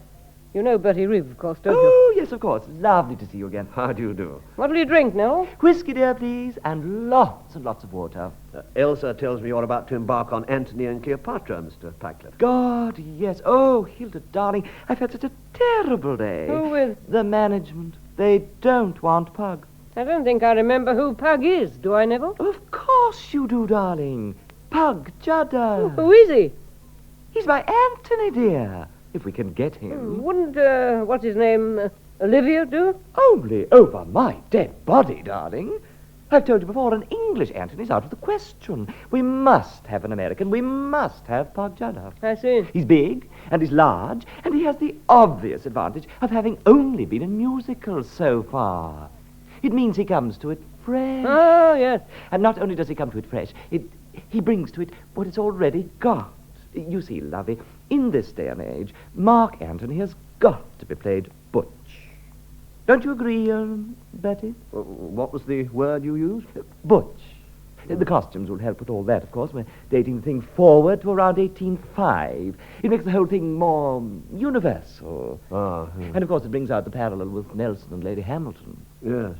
you know Bertie Reeve, of course, don't you? Oh, yes, of course. Lovely to see you again. How do you do? What'll you drink, Neville? Whiskey, dear, please, and lots and lots of water. Elsa tells me you're about to embark on Antony and Cleopatra, Mr. Pikelet. God, yes. Oh, Hilda, darling, I've had such a terrible day. Who with? The management. They don't want Pug. I don't think I remember who Pug is, do I, Neville? Of course you do, darling. Pug Judder. Who is he? He's my Antony, dear. If we can get him. Wouldn't, what's his name, Olivia do? Only over my dead body, darling. I've told you before, an English Antony's out of the question. We must have an American. We must have Pug Judder. I see. He's big, and he's large, and he has the obvious advantage of having only been in musicals so far. It means he comes to it fresh. Oh, yes. And not only does he come to it fresh, he brings to it what it's already got. You see, lovey, in this day and age, Mark Antony has got to be played butch. Don't you agree, Bertie? What was the word you used? Butch. The costumes will help with all that, of course. We're dating the thing forward to around 1805. It makes the whole thing more universal. And, of course, it brings out the parallel with Nelson and Lady Hamilton. Yes,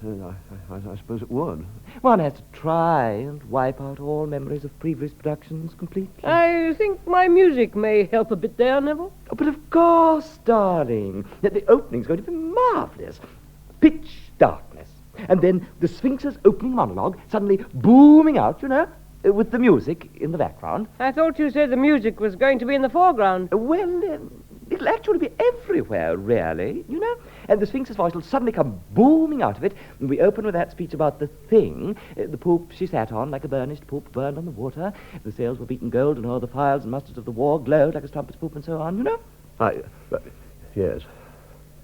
I suppose it would. One has to try and wipe out all memories of previous productions completely. I think my music may help a bit there, Neville. Oh, but of course, darling. The opening's going to be marvellous. Pitch darkness. And then the Sphinx's opening monologue suddenly booming out, with the music in the background. I thought you said the music was going to be in the foreground. Well, it'll actually be everywhere, really, And the Sphinx's voice will suddenly come booming out of it, and we open with that speech about the thing, the poop she sat on, like a burnished poop burned on the water. The sails were beaten gold, and all the fires and mustards of the war glowed like a strumpet's poop, and so on, Yes.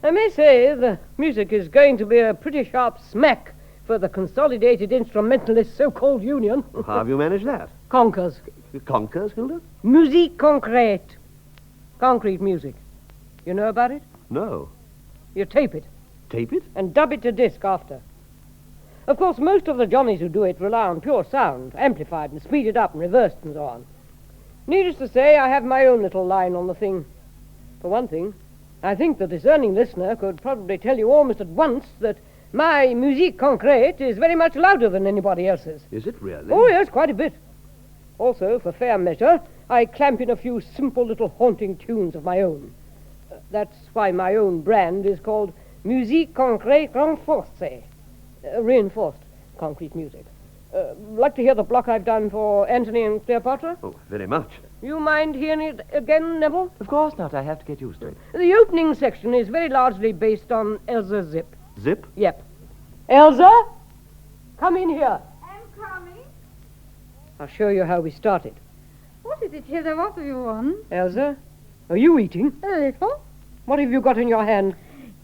I may say the music is going to be a pretty sharp smack for the Consolidated Instrumentalist so-called union. How have you managed that? Conkers. Conkers, Hilda? Musique Concrète. Concrete music. You know about it? No. You tape it. Tape it? And dub it to disc after. Of course, most of the Johnnies who do it rely on pure sound, amplified and speeded up and reversed and so on. Needless to say, I have my own little line on the thing. For one thing, I think the discerning listener could probably tell you almost at once that my Musique Concrète is very much louder than anybody else's. Is it really? Oh, yes, quite a bit. Also, for fair measure, I clamp in a few simple little haunting tunes of my own. That's why my own brand is called Musique Concrète Renforcée. Reinforced concrete music. Like to hear the block I've done for Antony and Cleopatra? Oh, very much. You mind hearing it again, Neville? Of course not. I have to get used to it. The opening section is very largely based on Elsa Zip. Zip? Yep. Elsa? Come in here. I'm coming. I'll show you how we started. What is it, Hilda? What do you want? Elsa, are you eating? A little. What have you got in your hand?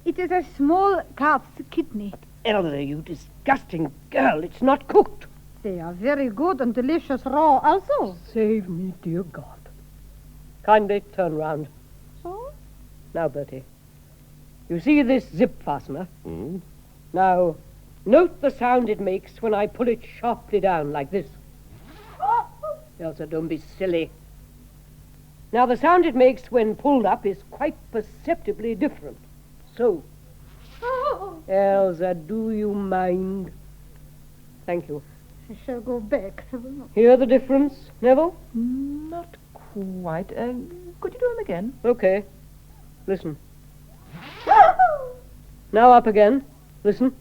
It is a small calf's kidney. Elsa, you disgusting girl. It's not cooked. They are very good and delicious raw also. Save me, dear God. Kindly turn round. So? Now, Bertie, you see this zip fastener? Mm. Now, note the sound it makes when I pull it sharply down like this. Elsa, don't be silly. Now, the sound it makes when pulled up is quite perceptibly different. So. Elsa, do you mind? Thank you. I shall go back. Hear the difference, Neville? Not quite. Could you do them again? Okay. Listen. Now up again. Listen.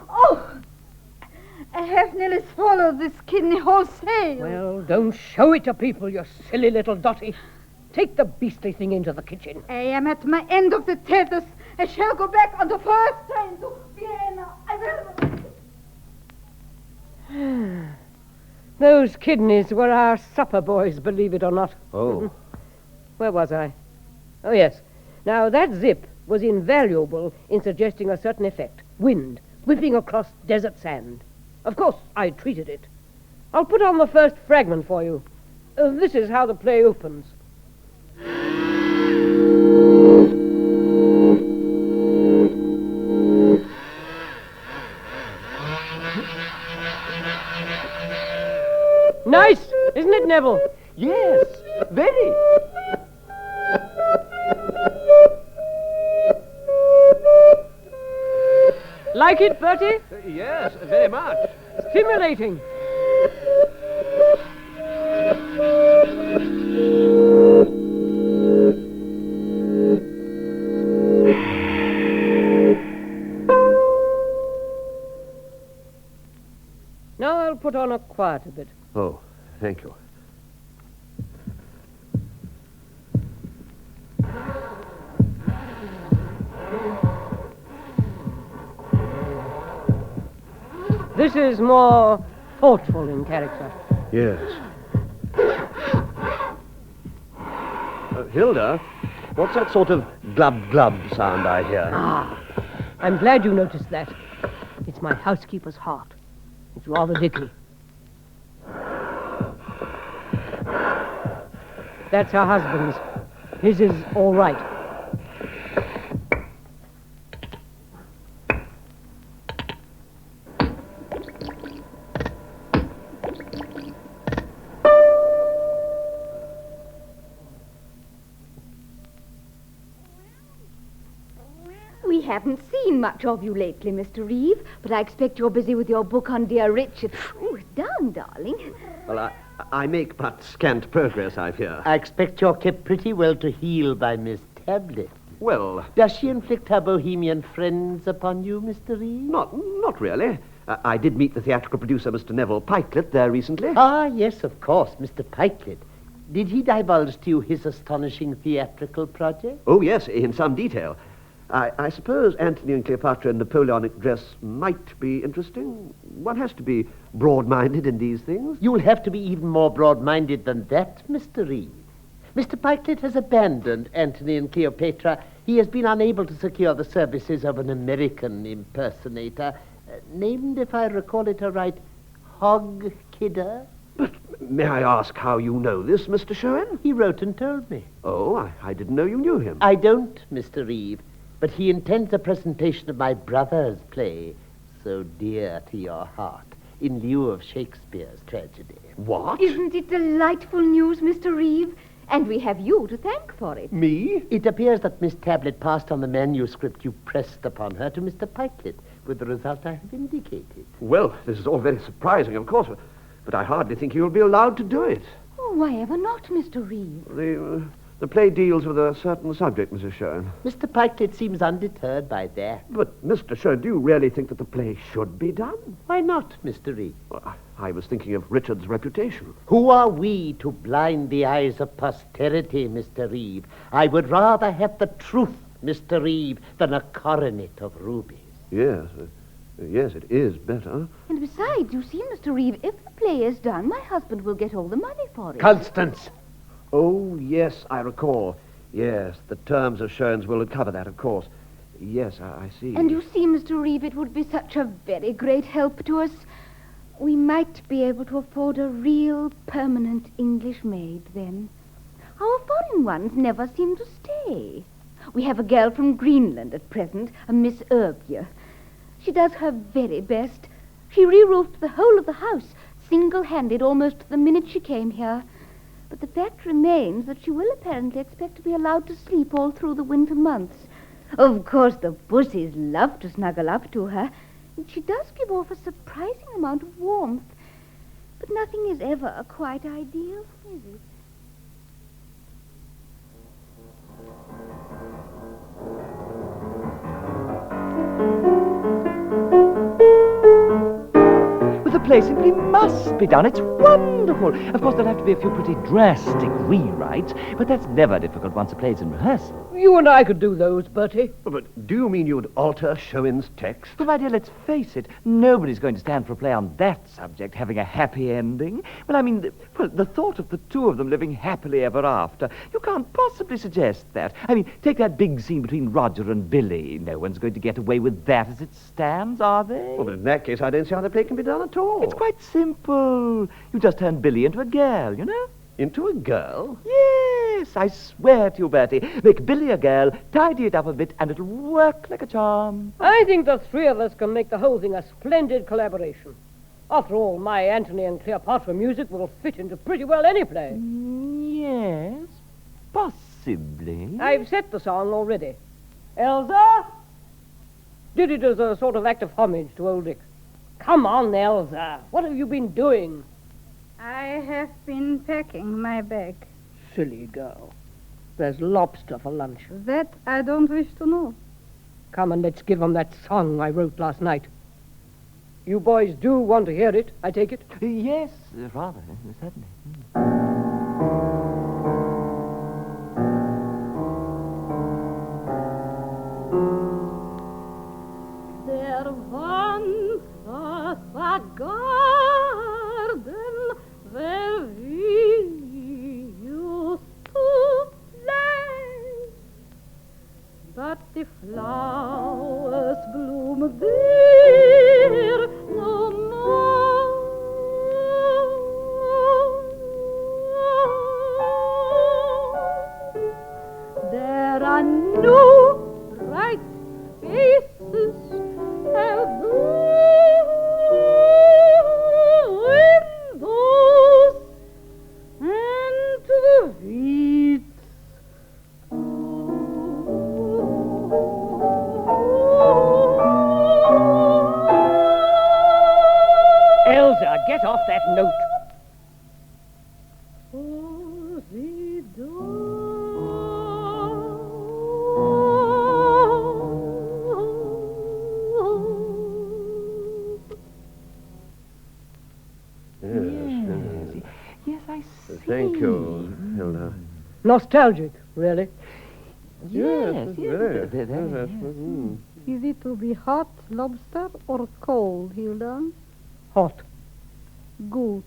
Oh! I have nearly swallowed this kidney wholesale. Well, don't show it to people, you silly little Dotty. Take the beastly thing into the kitchen. I am at my end of the tether. I shall go back on the first train to Vienna. I will... Those kidneys were our supper boys, believe it or not. Oh. Where was I? Oh, yes. Now, that zip was invaluable in suggesting a certain effect. Wind, whipping across desert sand. Of course, I treated it. I'll put on the first fragment for you. This is how the play opens. Nice, isn't it, Neville? Yes, very. Like it, Bertie? Yes, very much. Stimulating. Now I'll put on a quieter bit. Oh, thank you. This is more thoughtful in character. Yes. Hilda, what's that sort of glub-glub sound I hear? Ah, I'm glad you noticed that. It's my housekeeper's heart. It's rather dicky. That's her husband's. His is all right. haven't seen much of you lately, Mr. Reeve, but I expect you're busy with your book on dear Richard. Oh, down, darling. Well, I make but scant progress, I fear. I expect you're kept pretty well to heel by Miss Tablet. Well... Does she inflict her bohemian friends upon you, Mr. Reeve? Not really. I did meet the theatrical producer, Mr. Neville Pikelet, there recently. Ah, yes, of course, Mr. Pikelet. Did he divulge to you his astonishing theatrical project? Oh, yes, in some detail. I suppose Antony and Cleopatra in Napoleonic dress might be interesting. One has to be broad-minded in these things. You'll have to be even more broad-minded than that, Mr. Reeve. Mr. Pikelet has abandoned Antony and Cleopatra. He has been unable to secure the services of an American impersonator, named, if I recall it aright, Hog Kidder. But may I ask how you know this, Mr. Shewin? He wrote and told me. Oh, I didn't know you knew him. I don't, Mr. Reeve, but he intends a presentation of my brother's play, so dear to your heart, in lieu of Shakespeare's tragedy. What? Isn't it delightful news, Mr. Reeve? And we have you to thank for it. Me? It appears that Miss Tablet passed on the manuscript you pressed upon her to Mr. Pikelet, with the result I have indicated. Well, this is all very surprising, of course, but I hardly think you'll be allowed to do it. Oh, why ever not, Mr. Reeve? The play deals with a certain subject, Mrs. Shewin. Mr. Pikelet seems undeterred by that. But, Mr. Shewin, do you really think that the play should be done? Why not, Mr. Reeve? Well, I was thinking of Richard's reputation. Who are we to blind the eyes of posterity, Mr. Reeve? I would rather have the truth, Mr. Reeve, than a coronet of rubies. Yes, yes, it is better. And besides, you see, Mr. Reeve, if the play is done, my husband will get all the money for it. Constance! Oh, yes, I recall. Yes, the terms of Shewin's will would cover that, of course. Yes, I see. And you see, Mr. Reeve, it would be such a very great help to us. We might be able to afford a real permanent English maid then. Our foreign ones never seem to stay. We have a girl from Greenland at present, a Miss Herbier. She does her very best. She re-roofed the whole of the house, single-handed, almost the minute she came here. But the fact remains that she will apparently expect to be allowed to sleep all through the winter months. Of course, the pussies love to snuggle up to her, and she does give off a surprising amount of warmth. But nothing is ever quite ideal, is it? The play simply must be done. It's wonderful. Of course, there'll have to be a few pretty drastic rewrites, but that's never difficult once a play's in rehearsal. You and I could do those, Bertie. But do you mean you'd alter Shewin's text? But, my dear, let's face it, nobody's going to stand for a play on that subject having a happy ending. Well, I mean, the thought of the two of them living happily ever after, you can't possibly suggest that. I mean, take that big scene between Roger and Billy. No one's going to get away with that as it stands, are they? Well, but in that case, I don't see how the play can be done at all. It's quite simple. You just turn Billy into a girl, you know? Into a girl? Yes, I swear to you, Bertie. Make Billy a girl, tidy it up a bit, and it'll work like a charm. I think the three of us can make the whole thing a splendid collaboration. After all, my Antony and Cleopatra music will fit into pretty well any play. Yes, possibly. I've set the song already. Elsa? Did it as a sort of act of homage to old Dick. Come on, Elsa. What have you been doing? I have been packing my bag. Silly girl. There's lobster for lunch. That I don't wish to know. Come and let's give 'em that song I wrote last night. You boys do want to hear it, I take it? Yes, rather, certainly. There once was a garden where we used to play, but the flowers bloom there no more. see. Yes, I see. Thank you, Hilda. Nostalgic, really. Yes, very. Is it to be hot lobster or cold, Hilda? Hot. Good.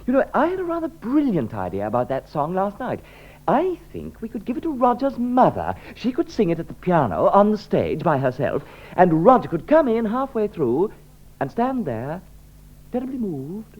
You know, I had a rather brilliant idea about that song last night. I think we could give it to Roger's mother. She could sing it at the piano on the stage by herself, and Roger could come in halfway through and stand there, terribly moved,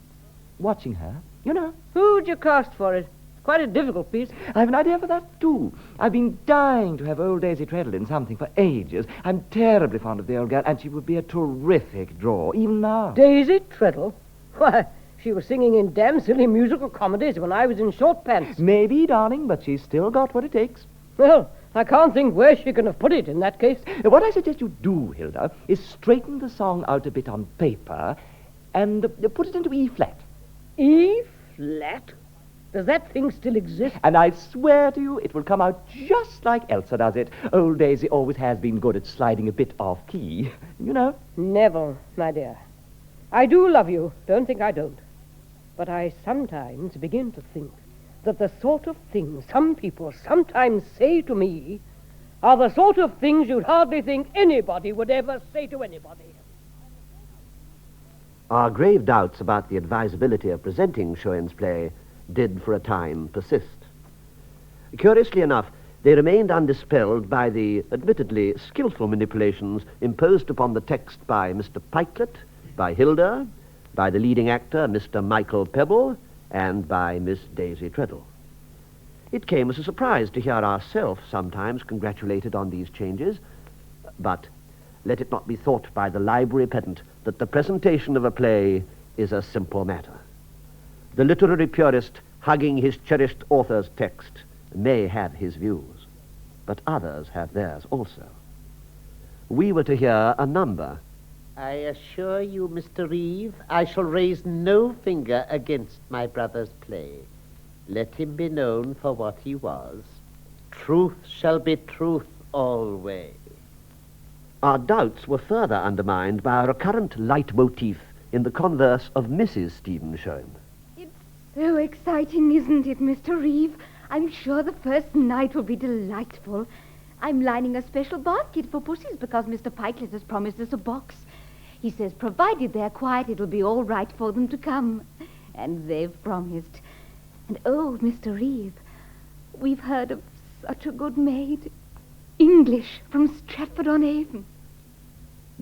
watching her, you know. Who'd you cast for it? Quite a difficult piece. I have an idea for that, too. I've been dying to have old Daisy Treadle in something for ages. I'm terribly fond of the old girl, and she would be a terrific draw, even now. Daisy Treadle? Why, she was singing in damn silly musical comedies when I was in short pants. Maybe, darling, but she's still got what it takes. Well, I can't think where she can have put it in that case. What I suggest you do, Hilda, is straighten the song out a bit on paper and put it into E-flat. E-flat? Does that thing still exist? And I swear to you, it will come out just like Elsa does it. Old Daisy always has been good at sliding a bit off key, you know. Never, my dear. I do love you, don't think I don't. But I sometimes begin to think that the sort of things some people sometimes say to me are the sort of things you'd hardly think anybody would ever say to anybody. Our grave doubts about the advisability of presenting Shewin's play did for a time persist. Curiously enough, they remained undispelled by the admittedly skillful manipulations imposed upon the text by Mr. Pikelet, by Hilda, by the leading actor, Mr. Michael Pebble, and by Miss Daisy Treadle. It came as a surprise to hear ourselves sometimes congratulated on these changes, but let it not be thought by the library pedant that the presentation of a play is a simple matter. The literary purist hugging his cherished author's text may have his views, but others have theirs also. We were to hear a number. I assure you, Mr. Reeve, I shall raise no finger against my brother's play. Let him be known for what he was. Truth shall be truth always. Our doubts were further undermined by a recurrent leitmotif in the converse of Mrs. Stephen Shewin. So exciting, isn't it, Mr. Reeve? I'm sure the first night will be delightful. I'm lining a special basket for pussies because Mr. Pikelet has promised us a box. He says provided they're quiet, it'll be all right for them to come. And they've promised. And oh, Mr. Reeve, we've heard of such a good maid. English from Stratford-on-Avon.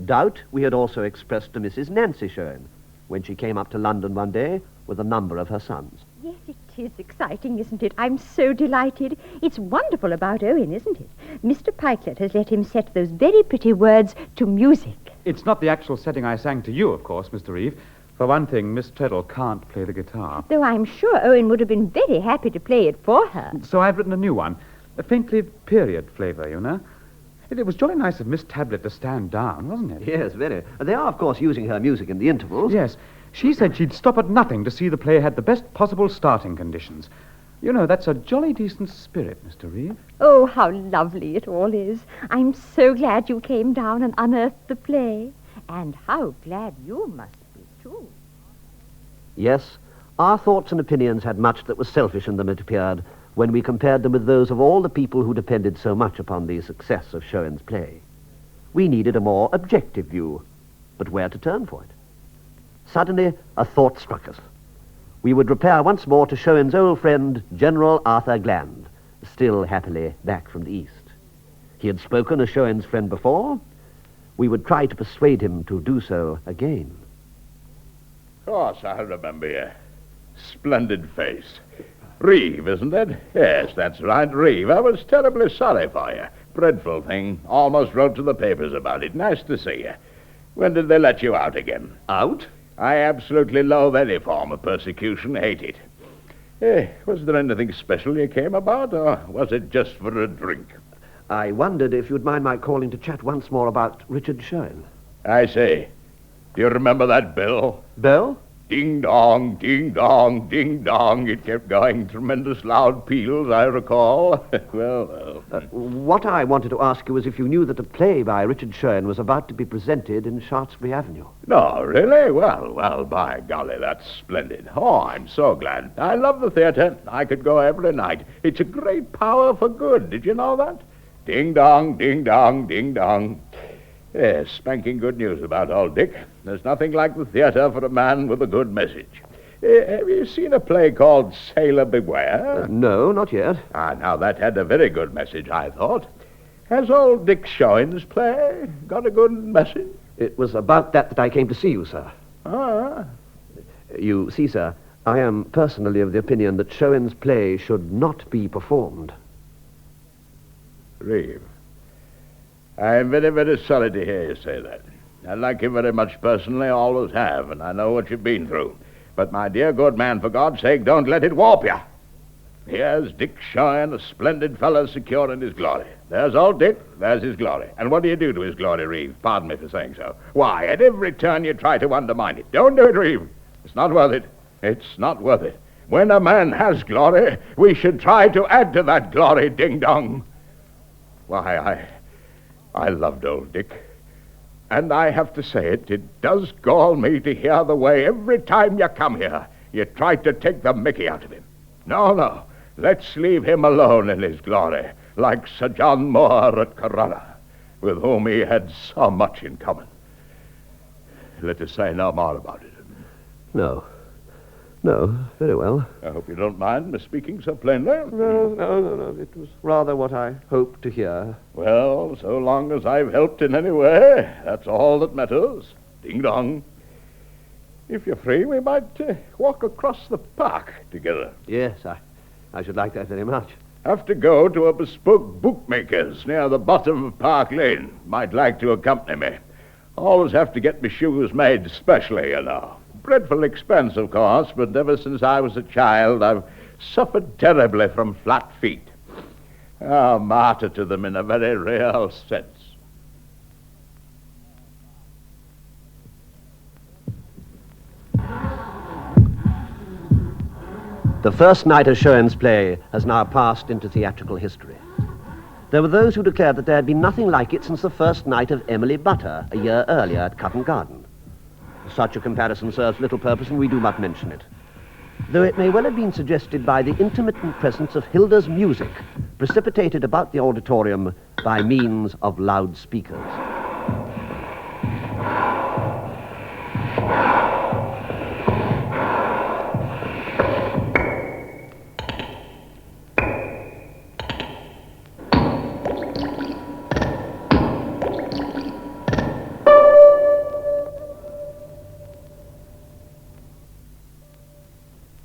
Doubt we had also expressed to Mrs. Nancy Shewin when she came up to London one day with a number of her sons. Yes, it is exciting, isn't it? I'm so delighted. It's wonderful about Owen, isn't it? Mr. Pikelet has let him set those very pretty words to music. It's not the actual setting I sang to you, of course, Mr. Reeve. For one thing, Miss Treadle can't play the guitar. Though I'm sure Owen would have been very happy to play it for her. So I've written a new one. A faintly period flavour, you know. It was jolly nice of Miss Tablet to stand down, wasn't it? Yes, very. They are, of course, using her music in the intervals. Yes. She said she'd stop at nothing to see the play had the best possible starting conditions. You know, that's a jolly decent spirit, Mr. Reeve. Oh, how lovely it all is. I'm so glad you came down and unearthed the play. And how glad you must be, too. Yes, our thoughts and opinions had much that was selfish in them, it appeared, when we compared them with those of all the people who depended so much upon the success of Shewin's play. We needed a more objective view, but where to turn for it? Suddenly, a thought struck us. We would repair once more to Shewin's old friend, General Arthur Gland, still happily back from the East. He had spoken as Shewin's friend before. We would try to persuade him to do so again. Of course, I remember you. Splendid face. Reeve, isn't it? Yes, that's right, Reeve. I was terribly sorry for you. Dreadful thing. Almost wrote to the papers about it. Nice to see you. When did they let you out again? Out? I absolutely loathe any form of persecution. Hate it. Was there anything special you came about, or was it just for a drink? I wondered if you'd mind my calling to chat once more about Richard Shewin. I say, do you remember that bill? Bill? Ding dong, ding dong, ding dong. It kept going. Tremendous loud peals, I recall. Well. What I wanted to ask you was if you knew that a play by Richard Shewin was about to be presented in Shaftesbury Avenue. No, really? Well, by golly, that's splendid. Oh, I'm so glad. I love the theatre. I could go every night. It's a great power for good. Did you know that? Ding dong, ding dong, ding dong. Yes, spanking good news about old Dick. There's nothing like the theatre for a man with a good message. Have you seen a play called Sailor Beware? No, not yet. Now that had a very good message, I thought. Has old Dick Shewin's play got a good message? It was about that I came to see you, sir. Ah. You see, sir, I am personally of the opinion that Shewin's play should not be performed. Reeve, I'm very, very sorry to hear you say that. I like you very much personally, always have, and I know what you've been through. But, my dear good man, for God's sake, don't let it warp you. Here's Dick Shewin, a splendid fellow secure in his glory. There's old Dick, there's his glory. And what do you do to his glory, Reeve? Pardon me for saying so. Why, at every turn you try to undermine it. Don't do it, Reeve. It's not worth it. It's not worth it. When a man has glory, we should try to add to that glory, ding-dong. Why, I loved old Dick. And I have to say it does gall me to hear the way every time you come here, you try to take the mickey out of him. No, let's leave him alone in his glory, like Sir John Moore at Corona, with whom he had so much in common. Let us say no more about it. No, very well. I hope you don't mind me speaking so plainly. No. It was rather what I hoped to hear. Well, so long as I've helped in any way, that's all that matters. Ding-dong. If you're free, we might walk across the park together. Yes, I should like that very much. Have to go to a bespoke bookmaker's near the bottom of Park Lane. Might like to accompany me. Always have to get my shoes made specially, you know. Dreadful expense, of course, but ever since I was a child, I've suffered terribly from flat feet. A martyr to them in a very real sense. The first night of Shewin's play has now passed into theatrical history. There were those who declared that there had been nothing like it since the first night of Emily Butter a year earlier at Covent Garden. Such a comparison serves little purpose, and we do not mention it, though it may well have been suggested by the intermittent presence of Hilda's music, precipitated about the auditorium by means of loudspeakers.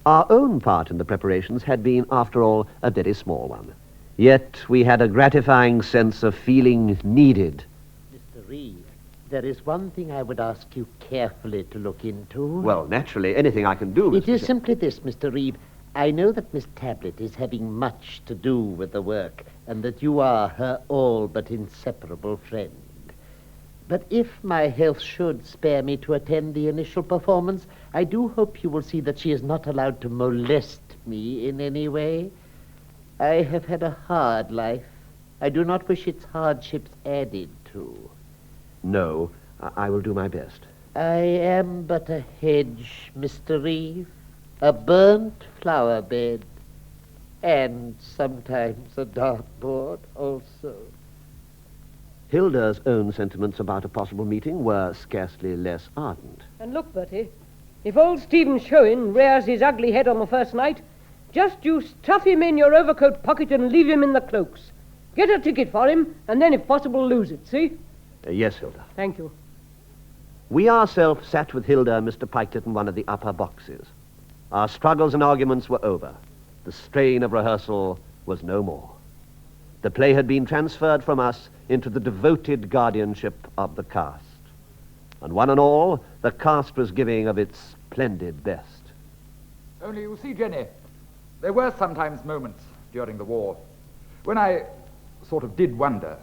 Our own part in the preparations had been, after all, a very small one. Yet we had a gratifying sense of feeling needed. Mr. Reeve, there is one thing I would ask you carefully to look into. Well, naturally, anything I can do. It is simply this, Mr. Reeve. I know that Miss Tablet is having much to do with the work, and that you are her all but inseparable friend. But if my health should spare me to attend the initial performance, I do hope you will see that she is not allowed to molest me in any way. I have had a hard life. I do not wish its hardships added to. No, I will do my best. I am but a hedge, Mr. Reeve, a burnt flower bed, and sometimes a dartboard also. Hilda's own sentiments about a possible meeting were scarcely less ardent. And look, Bertie, if old Stephen Shewin rears his ugly head on the first night, just you stuff him in your overcoat pocket and leave him in the cloaks. Get a ticket for him, and then, if possible, lose it, see? Yes, Hilda. Thank you. We ourselves sat with Hilda and Mr. Pikelet in one of the upper boxes. Our struggles and arguments were over. The strain of rehearsal was no more. The play had been transferred from us into the devoted guardianship of the cast. And one and all, the cast was giving of its splendid best. Only, you see, Jenny, there were sometimes moments during the war when I sort of did wonder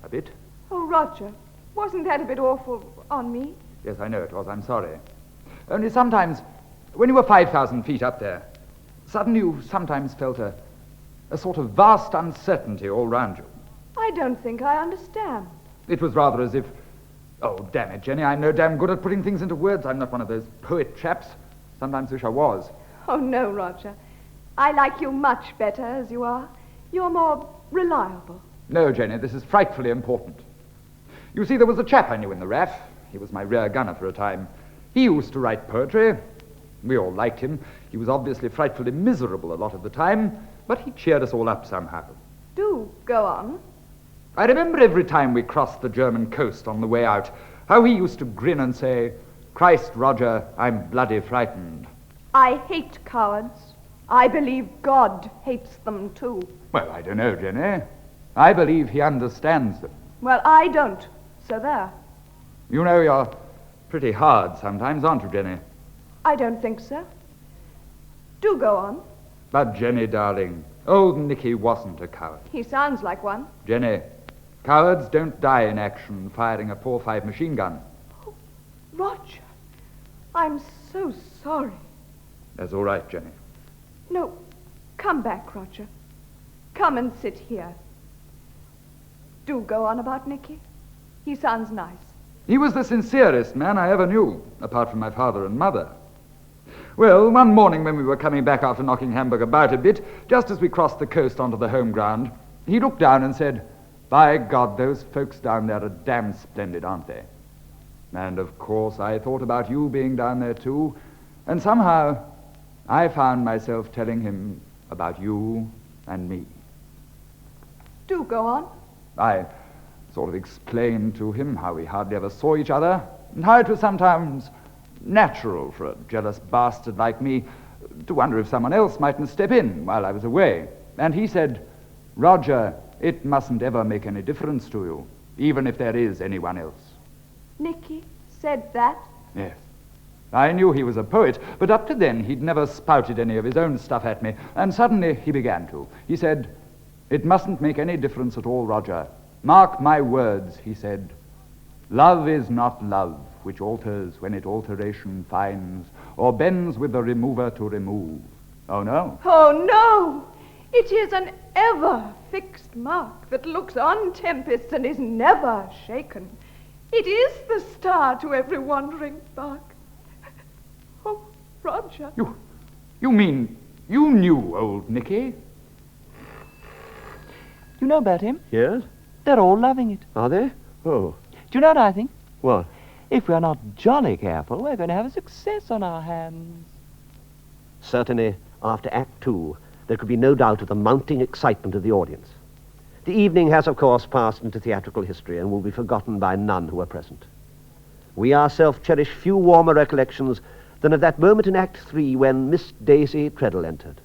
a bit. Oh, Roger, wasn't that a bit awful on me? Yes, I know it was. I'm sorry. Only sometimes When you were 5,000 feet up there, suddenly you sometimes felt a sort of vast uncertainty all round you. I don't think I understand. It was rather as if... Oh, damn it, Jenny, I'm no damn good at putting things into words. I'm not one of those poet chaps. Sometimes wish I was. Oh, no, Roger. I like you much better as you are. You're more reliable. No, Jenny, this is frightfully important. You see, there was a chap I knew in the RAF. He was my rear gunner for a time. He used to write poetry. We all liked him. He was obviously frightfully miserable a lot of the time, but he cheered us all up somehow. Do go on. I remember every time we crossed the German coast on the way out, how he used to grin and say, "Christ, Roger, I'm bloody frightened." I hate cowards. I believe God hates them too. Well, I don't know, Jenny. I believe he understands them. Well, I don't. So there. You know, you're pretty hard sometimes, aren't you, Jenny? I don't think so. Do go on. But, Jenny, darling, old Nicky wasn't a coward. He sounds like one. Jenny, cowards don't die in action firing a .45 machine gun. Oh, Roger, I'm so sorry. That's all right, Jenny. No, come back, Roger. Come and sit here. Do go on about Nicky. He sounds nice. He was the sincerest man I ever knew, apart from my father and mother. Well, one morning when we were coming back after knocking Hamburg about a bit, just as we crossed the coast onto the home ground, he looked down and said, "By God, those folks down there are damn splendid, aren't they?" And of course I thought about you being down there too, and somehow I found myself telling him about you and me. Do go on. I sort of explained to him how we hardly ever saw each other, and how it was sometimes natural for a jealous bastard like me to wonder if someone else mightn't step in while I was away. And he said, "Roger, it mustn't ever make any difference to you, even if there is anyone else." Nicky said that? Yes. I knew he was a poet, but up to then he'd never spouted any of his own stuff at me, and suddenly he began to. He said, "It mustn't make any difference at all, Roger. Mark my words," he said. "Love is not love, which alters when it alteration finds, or bends with the remover to remove. Oh, no." Oh, no! It is an ever-fixed mark that looks on tempests and is never shaken. It is the star to every wandering bark. Oh, Roger. You mean you knew old Nicky? You know about him? Yes? They're all loving it. Are they? Oh. Do you know what I think? What? If we're not jolly careful, we're going to have a success on our hands. Certainly, after Act 2, there could be no doubt of the mounting excitement of the audience. The evening has, of course, passed into theatrical history and will be forgotten by none who are present. We ourselves cherish few warmer recollections than of that moment in Act 3 when Miss Daisy Treadle entered.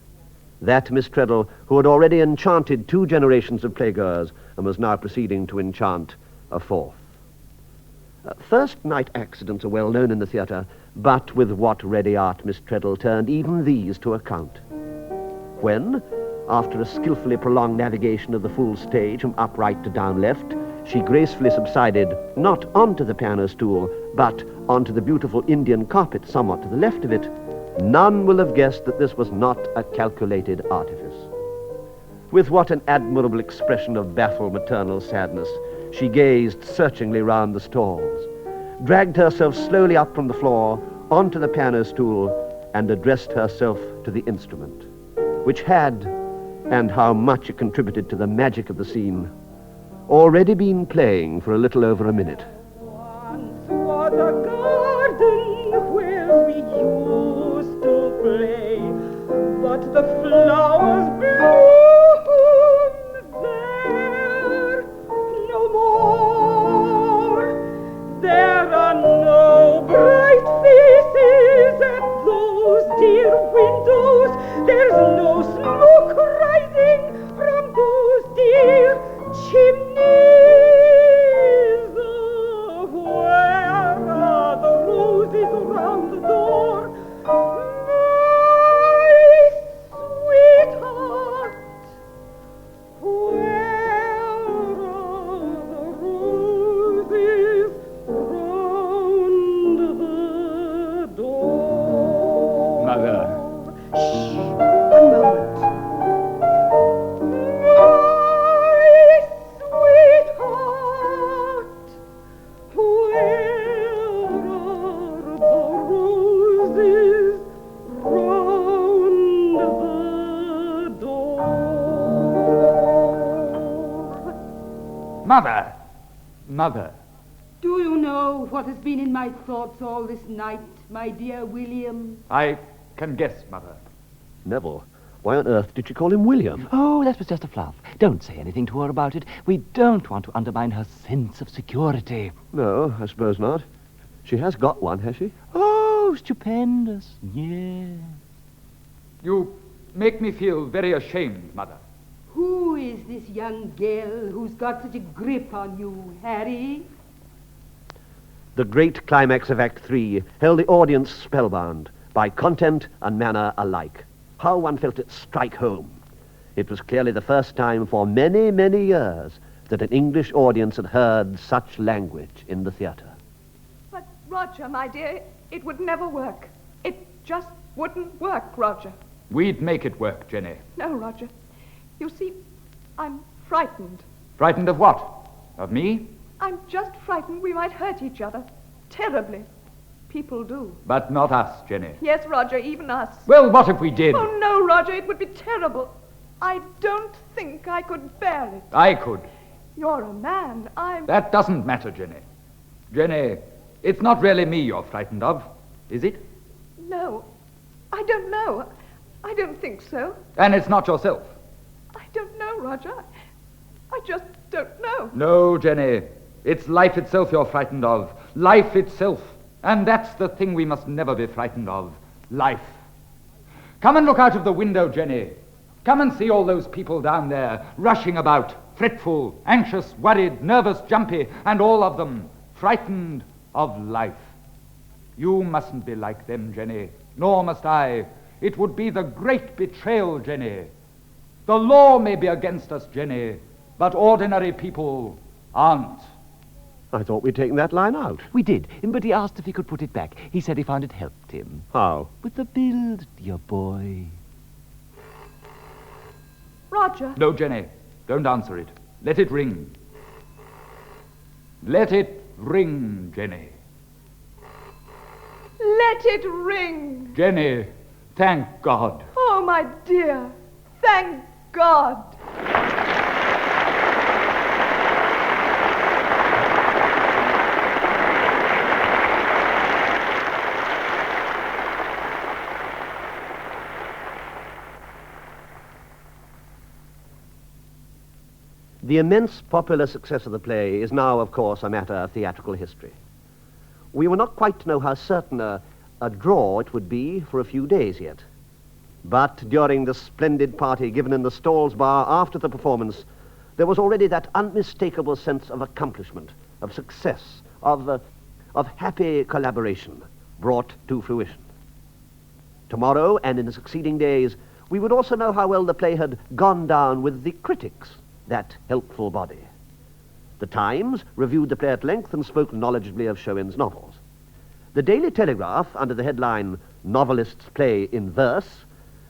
That Miss Treadle who had already enchanted 2 generations of playgoers and was now proceeding to enchant a 4th. First night accidents are well known in the theatre, but with what ready art Miss Treadle turned even these to account. When, after a skillfully prolonged navigation of the full stage from upright to down left, she gracefully subsided not onto the piano stool, but onto the beautiful Indian carpet somewhat to the left of it, none will have guessed that this was not a calculated artifice. With what an admirable expression of baffled maternal sadness, she gazed searchingly round the stalls, dragged herself slowly up from the floor onto the piano stool, and addressed herself to the instrument, which had, and how much it contributed to the magic of the scene, already been playing for a little over a minute. Once was a garden where we used to play, but the flowers bloom there no more. There are no bright faces at those dear windows. There's no smoke rising from those dear chimneys. Where are the roses round the door? My sweetheart, where are the roses round the door? Mother. Do you know what has been in my thoughts all this night, my dear William? I can guess, Mother. Neville, why on earth did she call him William? Oh, that was just a fluff. Don't say anything to her about it. We don't want to undermine her sense of security. No, I suppose not. She has got one, has she? Oh, stupendous. Yes. You make me feel very ashamed, Mother. Who is this young girl who's got such a grip on you, Harry? The great climax of Act 3 held the audience spellbound by content and manner alike. How one felt it strike home. It was clearly the first time for many, many years that an English audience had heard such language in the theatre. But, Roger, my dear, it would never work. It just wouldn't work, Roger. We'd make it work, Jenny. No, Roger. You see, I'm frightened. Frightened of what? Of me? I'm just frightened we might hurt each other. Terribly. People do. But not us, Jenny. Yes, Roger, even us. Well, what if we did? Oh, no, Roger, it would be terrible. I don't think I could bear it. I could. You're a man. That doesn't matter, Jenny. Jenny, it's not really me you're frightened of, is it? No, I don't know. I don't think so. And it's not yourself? I don't know, Roger. I just don't know. No, Jenny. It's life itself you're frightened of. Life itself. And that's the thing we must never be frightened of. Life. Come and look out of the window, Jenny. Come and see all those people down there, rushing about, fretful, anxious, worried, nervous, jumpy, and all of them frightened of life. You mustn't be like them, Jenny, nor must I. It would be the great betrayal, Jenny. The law may be against us, Jenny, but ordinary people aren't. I thought we'd taken that line out. We did, but he asked if he could put it back. He said he found it helped him. How? With the build, dear boy. Roger. No, Jenny, don't answer it. Let it ring. Let it ring, Jenny. Let it ring. Jenny, thank God. Oh, my dear, thank God. The immense popular success of the play is now, of course, a matter of theatrical history. We were not quite to know how certain a draw it would be for a few days yet. But during the splendid party given in the Stalls Bar after the performance, there was already that unmistakable sense of accomplishment, of success, of happy collaboration brought to fruition. Tomorrow and in the succeeding days, we would also know how well the play had gone down with the critics, that helpful body. The Times reviewed the play at length and spoke knowledgeably of Shewin's novels. The Daily Telegraph, under the headline Novelist's Play in Verse,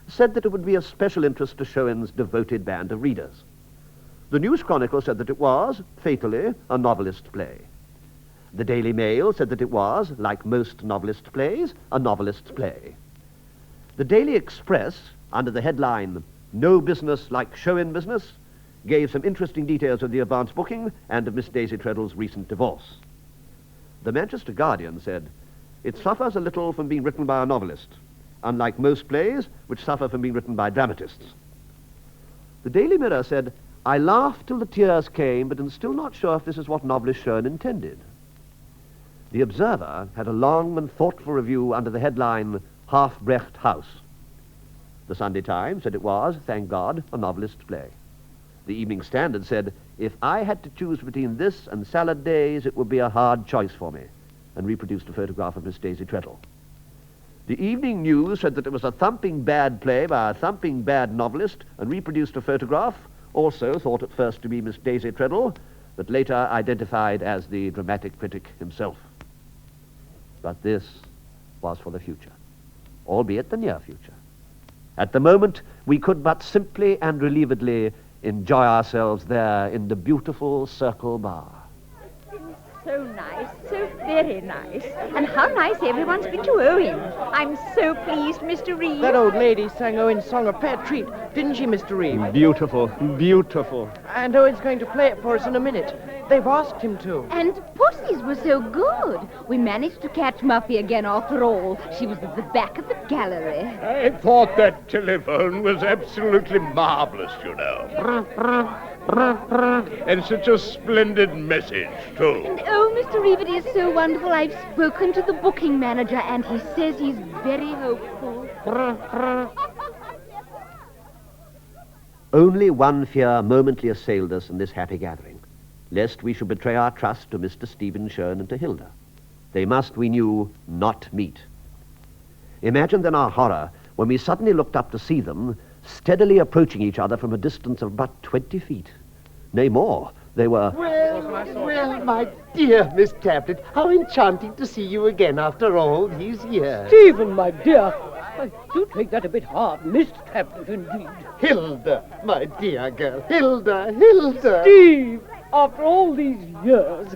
said that it would be of special interest to Shewin's devoted band of readers. The News Chronicle said that it was, fatally, a novelist play. The Daily Mail said that it was, like most novelist plays, a novelist's play. The Daily Express, under the headline No Business Like Shewin Business, gave some interesting details of the advance booking and of Miss Daisy Treadle's recent divorce. The Manchester Guardian said, it suffers a little from being written by a novelist, unlike most plays which suffer from being written by dramatists. The Daily Mirror said, I laughed till the tears came, but am still not sure if this is what novelist Shewin intended. The Observer had a long and thoughtful review under the headline Half-Brecht House. The Sunday Times said it was, thank God, a novelist's play. The Evening Standard said, if I had to choose between this and Salad Days, it would be a hard choice for me, and reproduced a photograph of Miss Daisy Treadle. The Evening News said that it was a thumping bad play by a thumping bad novelist, and reproduced a photograph, also thought at first to be Miss Daisy Treadle, but later identified as the dramatic critic himself. But this was for the future, albeit the near future. At the moment, we could but simply and relievedly enjoy ourselves there in the beautiful Circle Bar. So nice, so very nice. And how nice everyone's been to Owen. I'm so pleased, Mr. Reeve. That old lady sang Owen's song a fair treat, didn't she, Mr. Reeve? Beautiful, beautiful. And Owen's going to play it for us in a minute. They've asked him to. And Pussy's were so good. We managed to catch Muffy again after all. She was at the back of the gallery. I thought that telephone was absolutely marvelous, you know. And such a splendid message, too. And oh, Mr. Reeve, it is so wonderful. I've spoken to the booking manager, and he says he's very hopeful. Only one fear momently assailed us in this happy gathering, lest we should betray our trust to Mr. Stephen Shewin and to Hilda. They must, we knew, not meet. Imagine then our horror when we suddenly looked up to see them steadily approaching each other from a distance of about 20 feet. Nay, more. They were... Well, my dear Miss Tablet, how enchanting to see you again after all these years. Stephen, my dear, I do take that a bit hard, Miss Tablet, indeed. Hilda, my dear girl. Hilda, Hilda. Steve, after all these years,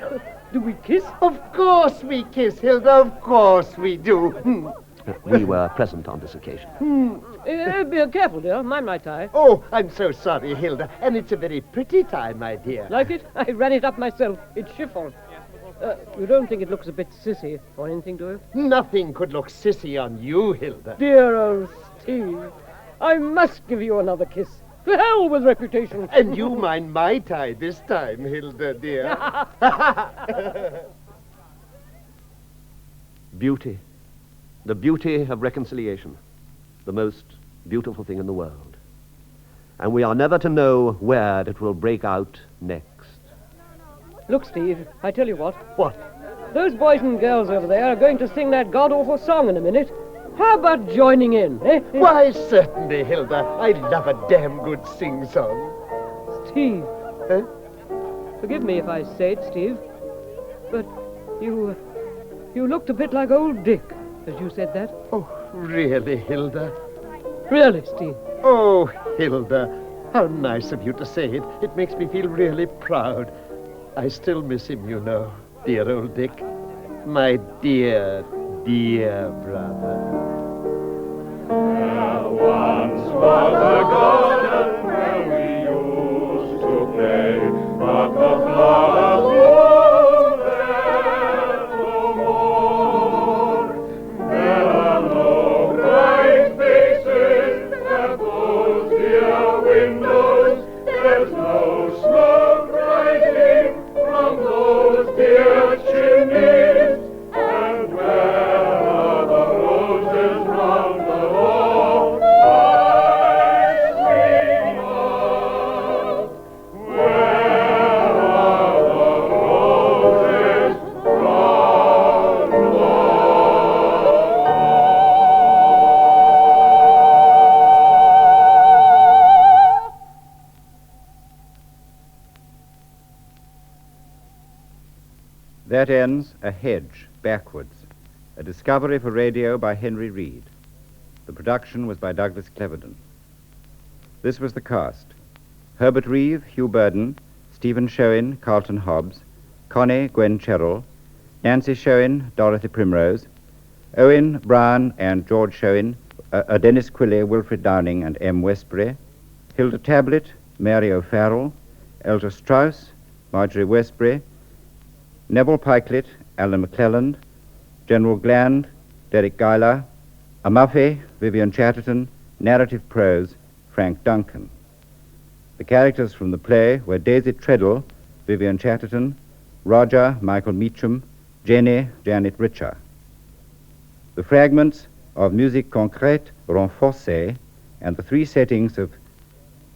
do we kiss? Of course we kiss, Hilda, of course we do. We were present on this occasion. Be careful, dear. Mind my tie. Oh, I'm so sorry, Hilda. And it's a very pretty tie, my dear. Like it? I ran it up myself. It's chiffon. You don't think it looks a bit sissy or anything, do you? Nothing could look sissy on you, Hilda. Dear old Steve, I must give you another kiss. To hell with reputation. And you mind my tie this time, Hilda, dear. Beauty. The beauty of reconciliation. The most beautiful thing in the world. And we are never to know where it will break out next. Look, Steve, I tell you what. What? Those boys and girls over there are going to sing that god-awful song in a minute. How about joining in, eh? Why, certainly, Hilda. I love a damn good sing-song. Steve. Huh? Forgive me if I say it, Steve, but you looked a bit like old Dick as you said that. Oh, really, Hilda? Really, Steve? Oh, Hilda, how nice of you to say it. It makes me feel really proud. I still miss him, you know, dear old Dick. My dear, dear brother. There once was a garden where we used to play, but the flowers bloom there no more. There are no bright faces at those dear windows. There's no smoke rising from those dear chimneys. And where are the roses round the wall? I dream of. Where are the roses round the wall? That ends A Hedge, Backwards, a discovery for radio by Henry Reed. The production was by Douglas Cleverdon. This was the cast: Herbert Reeve, Hugh Burden, Stephen Shewin, Carlton Hobbs, Connie, Gwen Cherrill, Nancy Shewin, Dorothy Primrose, Owen, Brown, and George Shewin, Dennis Quilly, Wilfred Downing, and M. Westbury, Hilda Tablet, Mary O'Farrell, Elder Strauss, Marjorie Westbury, Neville Pikelet, Alan McClelland, General Gland, Derek Guyler, Amuffy, Vivian Chatterton, narrative prose, Frank Duncan. The characters from the play were Daisy Treadle, Vivian Chatterton, Roger, Michael Meacham, Jenny, Janet Richer. The fragments of Musique Discrète renforcée and the three settings of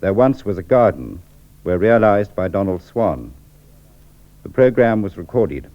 There Once Was a Garden were realized by Donald Swan. The program was recorded